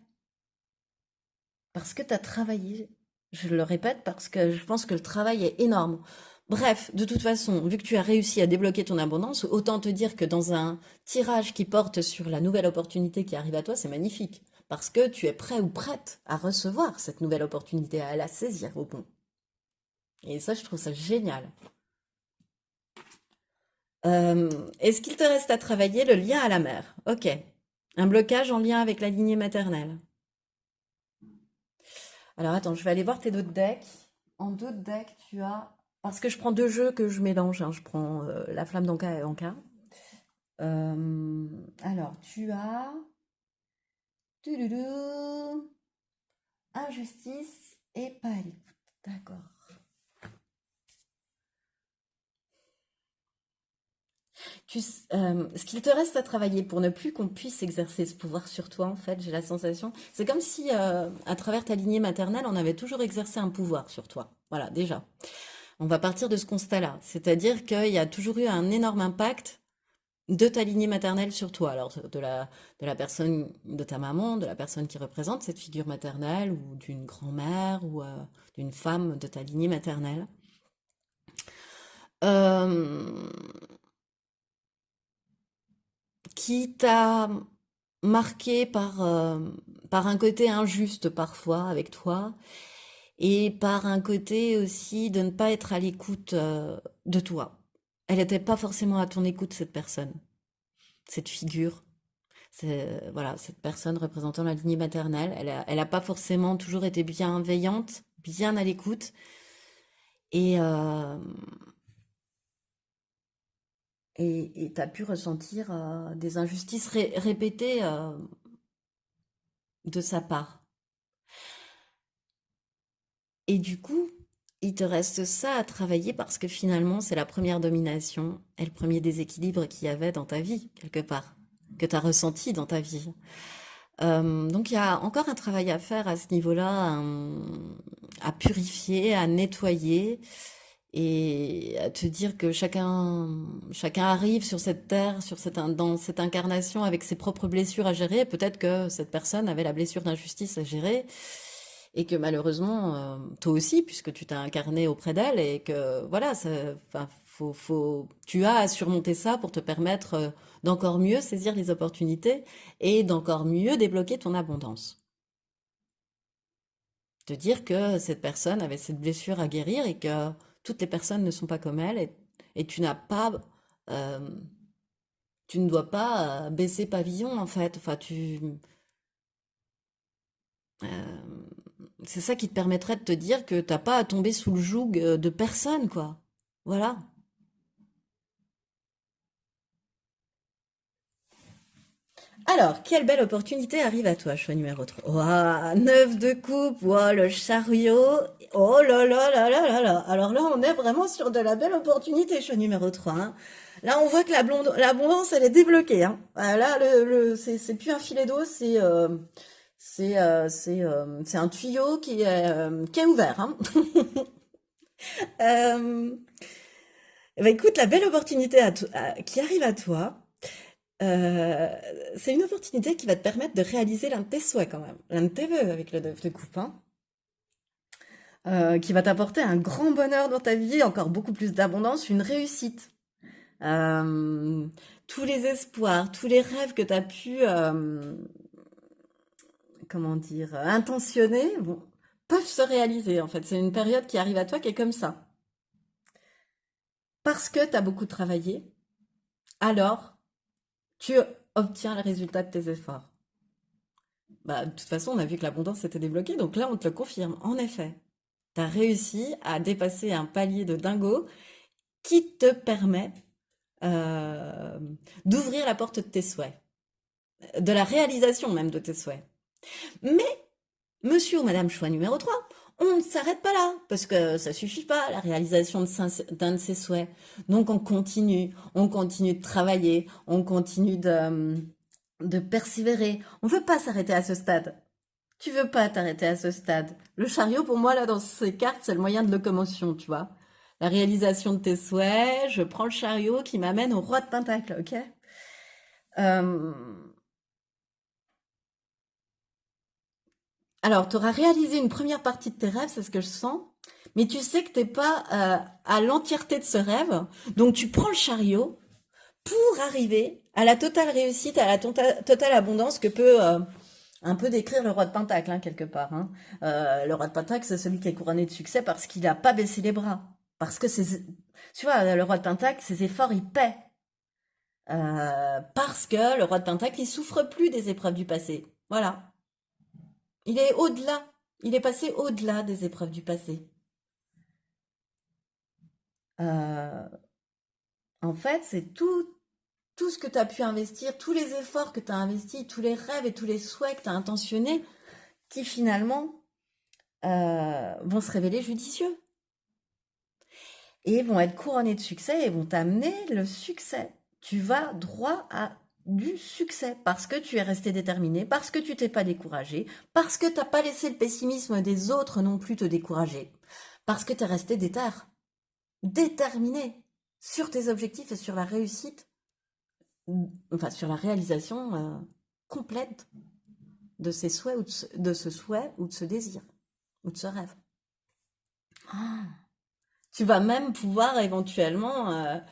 S1: Parce que t'as travaillé. Je le répète parce que je pense que le travail est énorme. Bref, de toute façon, vu que tu as réussi à débloquer ton abondance, autant te dire que dans un tirage qui porte sur la nouvelle opportunité qui arrive à toi, c'est magnifique. Parce que tu es prêt ou prête à recevoir cette nouvelle opportunité, à la saisir au bon. Et ça, je trouve ça génial. Est-ce qu'il te reste à travailler le lien à la mère? Ok. Un blocage en lien avec la lignée maternelle. Alors attends, je vais aller voir tes d'autres decks. En d'autres decks, tu as... Parce que je prends deux jeux que je mélange, hein. Je prends la flamme d'Anka et Anka. Alors, tu as... Touloulou, injustice et pas à l'écoute. D'accord. Ce qu'il te reste à travailler pour ne plus qu'on puisse exercer ce pouvoir sur toi, en fait, j'ai la sensation, c'est comme si, à travers ta lignée maternelle, on avait toujours exercé un pouvoir sur toi. Voilà, déjà. On va partir de ce constat-là. C'est-à-dire qu'il y a toujours eu un énorme impact de ta lignée maternelle sur toi. Alors, de la personne, de ta maman, de la personne qui représente cette figure maternelle, ou d'une grand-mère, ou d'une femme de ta lignée maternelle. Euh, qui t'a marqué par un côté injuste parfois avec toi et par un côté aussi de ne pas être à l'écoute de toi. Elle n'était pas forcément à ton écoute, cette personne, cette figure, voilà, cette personne représentant la lignée maternelle. Elle a pas forcément toujours été bienveillante, bien à l'écoute. Et et tu as pu ressentir des injustices répétées de sa part. Et du coup, il te reste ça à travailler parce que finalement, c'est la première domination et le premier déséquilibre qu'il y avait dans ta vie, quelque part, que tu as ressenti dans ta vie. Donc il y a encore un travail à faire à ce niveau-là, à purifier, à nettoyer et à te dire que chacun arrive sur cette terre, dans cette incarnation avec ses propres blessures à gérer. Peut-être que cette personne avait la blessure d'injustice à gérer et que malheureusement, toi aussi, puisque tu t'es incarné auprès d'elle, et que voilà, enfin, tu as à surmonter ça pour te permettre d'encore mieux saisir les opportunités et d'encore mieux débloquer ton abondance. Te dire que cette personne avait cette blessure à guérir et que toutes les personnes ne sont pas comme elle et euh, tu ne dois pas baisser pavillon en fait. Enfin, euh, c'est ça qui te permettrait de te dire que t'as pas à tomber sous le joug de personne, quoi. Voilà. Alors, quelle belle opportunité arrive à toi, choix numéro 3. Ouah, 9 de coupe, ouah, le chariot. Oh là là là là là là. Alors là, on est vraiment sur de la belle opportunité, choix numéro 3, hein. Là, on voit que l'abondance, elle est débloquée, hein. Là, c'est plus un filet d'eau, c'est un tuyau qui est ouvert, hein. Euh, Bah écoute, la belle opportunité qui arrive à toi, euh, c'est une opportunité qui va te permettre de réaliser l'un de tes souhaits quand même, l'un de tes vœux avec le 9 de coupe, hein, qui va t'apporter un grand bonheur dans ta vie, encore beaucoup plus d'abondance, une réussite. Euh, Tous les espoirs, tous les rêves que tu as pu, comment dire, intentionner, peuvent se réaliser en fait. C'est une période qui arrive à toi qui est comme ça. Parce que tu as beaucoup travaillé, alors tu obtiens le résultat de tes efforts. Bah, de toute façon, on a vu que l'abondance était débloquée, donc là, on te le confirme. En effet, tu as réussi à dépasser un palier de dingo qui te permet euh, d'ouvrir la porte de tes souhaits, de la réalisation même de tes souhaits. Mais, monsieur ou madame choix numéro 3, on ne s'arrête pas là, parce que ça suffit pas, la réalisation d'un de ses souhaits. Donc on continue de travailler, on continue de persévérer. On ne veut pas s'arrêter à ce stade. Tu veux pas t'arrêter à ce stade. Le chariot, pour moi, là, dans ces cartes, c'est le moyen de locomotion, tu vois. la réalisation de tes souhaits. Je prends le chariot qui m'amène au roi de Pentacle, ok? Euh, alors, tu auras réalisé une première partie de tes rêves, c'est ce que je sens, mais tu sais que t'es pas à l'entièreté de ce rêve, donc tu prends le chariot pour arriver à la totale réussite, à la totale abondance que peut un peu décrire le roi de Pentacle, hein, quelque part. Hein. Le roi de Pentacle, c'est celui qui est couronné de succès parce qu'il n'a pas baissé les bras. Parce que tu vois, le roi de Pentacle, ses efforts, il paient. Parce que le roi de Pentacle, il souffre plus des épreuves du passé. Voilà. Il est au-delà. Il est passé au-delà des épreuves du passé. Euh, En fait, c'est tout ce que tu as pu investir, tous les efforts que tu as investis, tous les rêves et tous les souhaits que tu as intentionnés, qui finalement vont se révéler judicieux et vont être couronnés de succès et vont t'amener le succès. Tu vas droit à du succès parce que tu es resté déterminé, parce que tu t'es pas découragé, parce que t'as pas laissé le pessimisme des autres non plus te décourager, parce que tu es resté déterminé sur tes objectifs et sur la réussite, enfin sur la réalisation complète de ces souhaits ou de ce souhait ou de ce désir ou de ce rêve. Ah. Tu vas même pouvoir éventuellement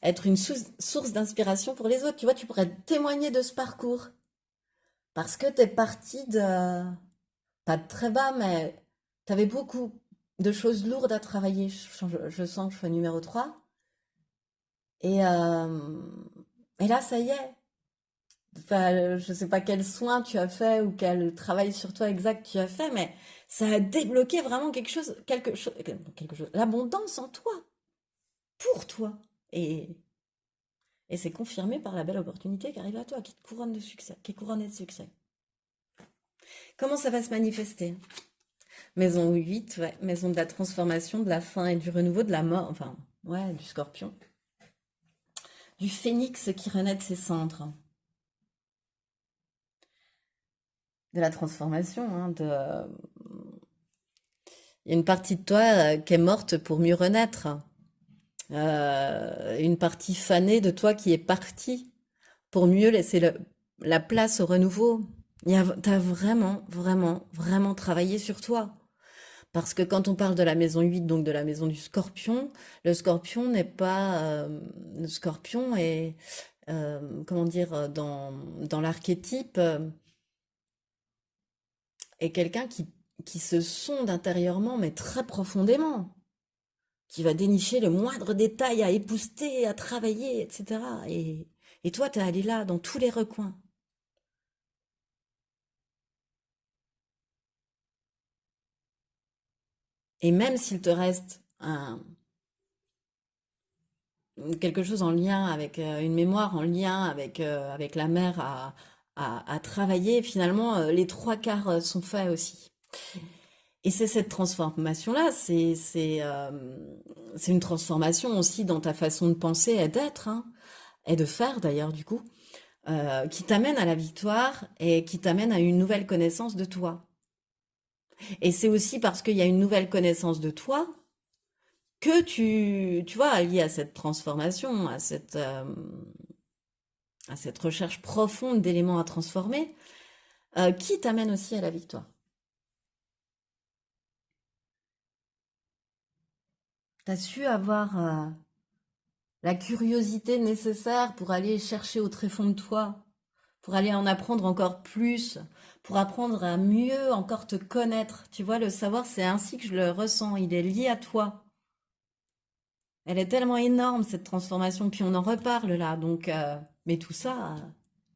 S1: être une source d'inspiration pour les autres. Tu vois, tu pourrais témoigner de ce parcours parce que tu es parti de, pas de très bas, mais tu avais beaucoup de choses lourdes à travailler. Je sens que je suis numéro 3. Et, euh, et là, ça y est. Enfin, je sais pas quel soin tu as fait ou quel travail sur toi exact tu as fait, mais ça a débloqué vraiment quelque chose, l'abondance en toi, pour toi. Et, et c'est confirmé par la belle opportunité qui arrive à toi, qui te couronne de succès, qui est couronnée de succès. Comment ça va se manifester? Maison 8, ouais, maison de la transformation, de la fin et du renouveau, de la mort, enfin, ouais, du scorpion. Du phénix qui renaît de ses cendres. De la transformation, hein, il y a une partie de toi qui est morte pour mieux renaître. Une partie fanée de toi qui est partie pour mieux laisser la place au renouveau. T'as vraiment, vraiment, vraiment travaillé sur toi. Parce que quand on parle de la maison 8, donc de la maison du scorpion, le scorpion n'est pas... le scorpion est, comment dire, dans l'archétype, est quelqu'un qui se sonde intérieurement, mais très profondément, qui va dénicher le moindre détail à épousseter, à travailler, etc. Et toi, t'es allé là, dans tous les recoins. Et même s'il te reste quelque chose en lien avec une mémoire, en lien avec la mer à travailler, finalement, les trois quarts sont faits aussi. Et c'est cette transformation-là, c'est une transformation aussi dans ta façon de penser et d'être, hein, et de faire d'ailleurs, du coup, qui t'amène à la victoire et qui t'amène à une nouvelle connaissance de toi. Et c'est aussi parce qu'il y a une nouvelle connaissance de toi que tu vois, lié à cette transformation, à cette recherche profonde d'éléments à transformer, qui t'amène aussi à la victoire. Tu as su avoir la curiosité nécessaire pour aller chercher au tréfonds de toi, pour aller en apprendre encore plus, pour apprendre à mieux encore te connaître. Tu vois, le savoir, c'est ainsi que je le ressens, il est lié à toi. Elle est tellement énorme, cette transformation, puis on en reparle là, donc... mais tout ça,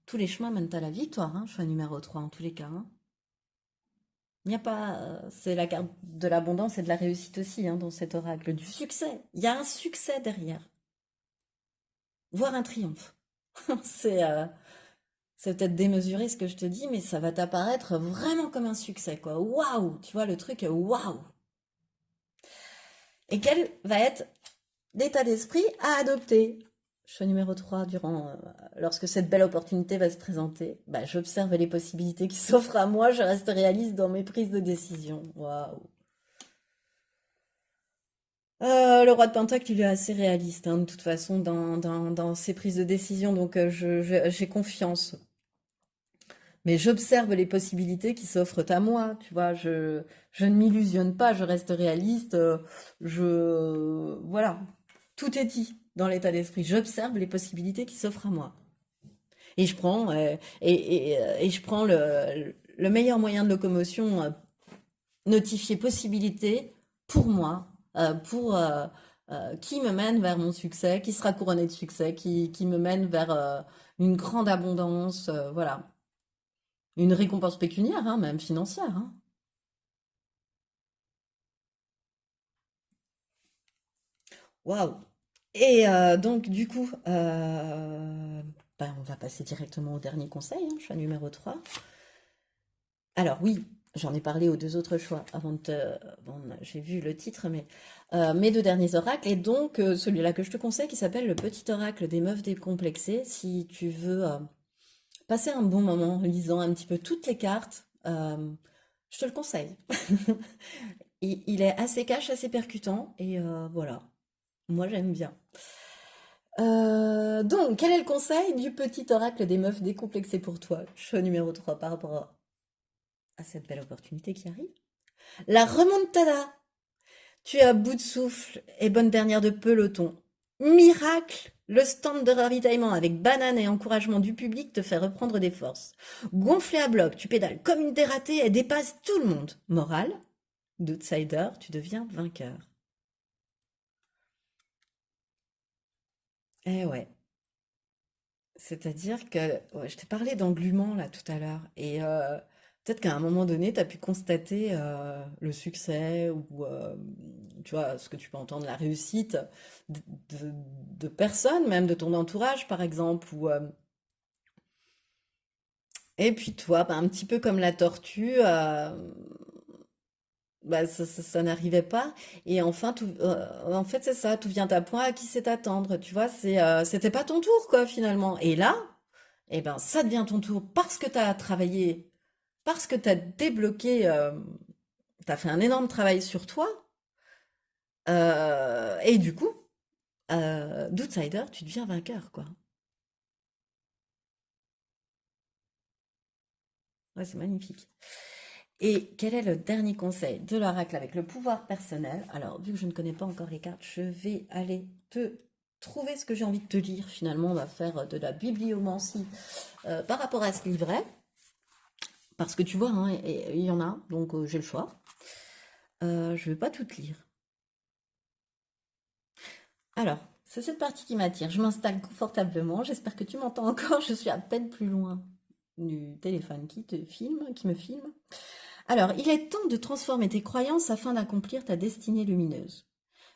S1: tous les chemins mènent à la victoire, hein, choix numéro 3 en tous les cas. Hein. Il n'y a pas... c'est la carte de l'abondance et de la réussite aussi, hein, dans cet oracle, du succès. Il y a un succès derrière, voire un triomphe. C'est c'est peut-être démesuré ce que je te dis, mais ça va t'apparaître vraiment comme un succès, quoi. Waouh! Tu vois, le truc, waouh! Et quel va être l'état d'esprit à adopter? Choix numéro 3 lorsque cette belle opportunité va se présenter, bah, j'observe les possibilités qui s'offrent à moi, je reste réaliste dans mes prises de décision. Waouh! Le roi de Pentacle, il est assez réaliste, hein, de toute façon, dans ses prises de décision, donc j'ai confiance. Mais j'observe les possibilités qui s'offrent à moi, tu vois, je ne m'illusionne pas, je reste réaliste, voilà, tout est dit dans l'état d'esprit. J'observe les possibilités qui s'offrent à moi. Et je prends, et je prends le meilleur moyen de locomotion, notifié possibilité pour moi, qui me mène vers mon succès, qui sera couronné de succès, qui me mène vers une grande abondance, voilà. Une récompense pécuniaire, hein, même financière, hein. Waouh! Et donc, du coup, ben, on va passer directement au dernier conseil, hein, choix numéro 3. Alors oui, j'en ai parlé aux deux autres choix avant de bon, j'ai vu le titre, mais mes deux derniers oracles, et donc celui-là que je te conseille qui s'appelle le petit oracle des meufs décomplexées, si tu veux passer un bon moment en lisant un petit peu toutes les cartes, je te le conseille. Il est assez cash, assez percutant, et voilà, moi j'aime bien. Donc, quel est le conseil du petit oracle des meufs décomplexées pour toi? Choix numéro 3 par rapport à cette belle opportunité qui arrive. La remontada! Tu es à bout de souffle et bonne dernière de peloton. Miracle! Le stand de ravitaillement avec banane et encouragement du public te fait reprendre des forces. Gonflé à bloc, tu pédales comme une dératée et dépasses tout le monde. Morale, d'outsider, tu deviens vainqueur. Eh ouais. C'est-à-dire que ouais, je t'ai parlé d'englument là tout à l'heure et peut-être qu'à un moment donné, tu as pu constater le succès ou tu vois ce que tu peux entendre, la réussite de, de- de personnes, même de ton entourage par exemple. Et puis toi, bah, un petit peu comme la tortue, bah, ça n'arrivait pas. Et enfin, en fait, c'est ça, tout vient à point, à qui c'est attendre. Tu vois, c'était pas ton tour quoi finalement. Et là, eh ben, ça devient ton tour parce que tu as travaillé, parce que tu as débloqué, tu as fait un énorme travail sur toi. Et du coup, d'outsider, tu deviens vainqueur, quoi. Ouais, c'est magnifique. Et quel est le dernier conseil de l'oracle avec le pouvoir personnel? Alors, vu que je ne connais pas encore les cartes, je vais aller te trouver ce que j'ai envie de te lire. Finalement, on va faire de la bibliomancie par rapport à ce livret. Parce que tu vois, hein, il y en a, donc j'ai le choix. Je ne vais pas tout lire. Alors, c'est cette partie qui m'attire. Je m'installe confortablement. J'espère que tu m'entends encore. Je suis à peine plus loin du téléphone qui te filme, qui me filme. Alors, il est temps de transformer tes croyances afin d'accomplir ta destinée lumineuse.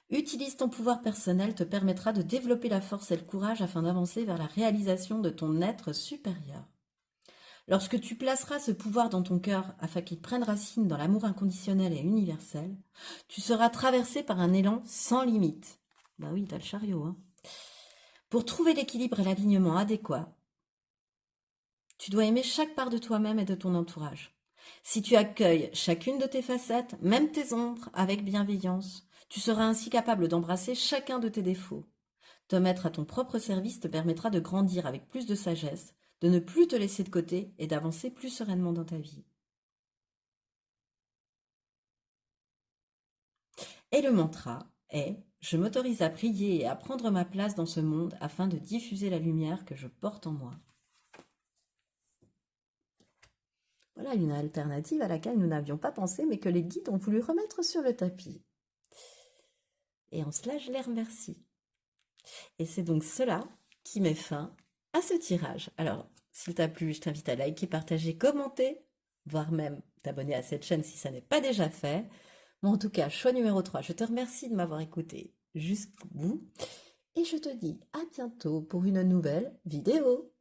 S1: Utilise ton pouvoir personnel te permettra de développer la force et le courage afin d'avancer vers la réalisation de ton être supérieur. Lorsque tu placeras ce pouvoir dans ton cœur afin qu'il prenne racine dans l'amour inconditionnel et universel, tu seras traversé par un élan sans limite. Bah oui, t'as le chariot, hein. Pour trouver l'équilibre et l'alignement adéquat, tu dois aimer chaque part de toi-même et de ton entourage. Si tu accueilles chacune de tes facettes, même tes ombres, avec bienveillance, tu seras ainsi capable d'embrasser chacun de tes défauts. Te mettre à ton propre service te permettra de grandir avec plus de sagesse, de ne plus te laisser de côté et d'avancer plus sereinement dans ta vie. Et le mantra est: je m'autorise à prier et à prendre ma place dans ce monde afin de diffuser la lumière que je porte en moi. Voilà une alternative à laquelle nous n'avions pas pensé, mais que les guides ont voulu remettre sur le tapis. Et en cela, je les remercie. Et c'est donc cela qui met fin à ce tirage. Alors, s'il t'a plu, je t'invite à liker, partager, commenter, voire même t'abonner à cette chaîne si ça n'est pas déjà fait. Mais en tout cas, choix numéro 3, je te remercie de m'avoir écouté jusqu'au bout. Et je te dis à bientôt pour une nouvelle vidéo.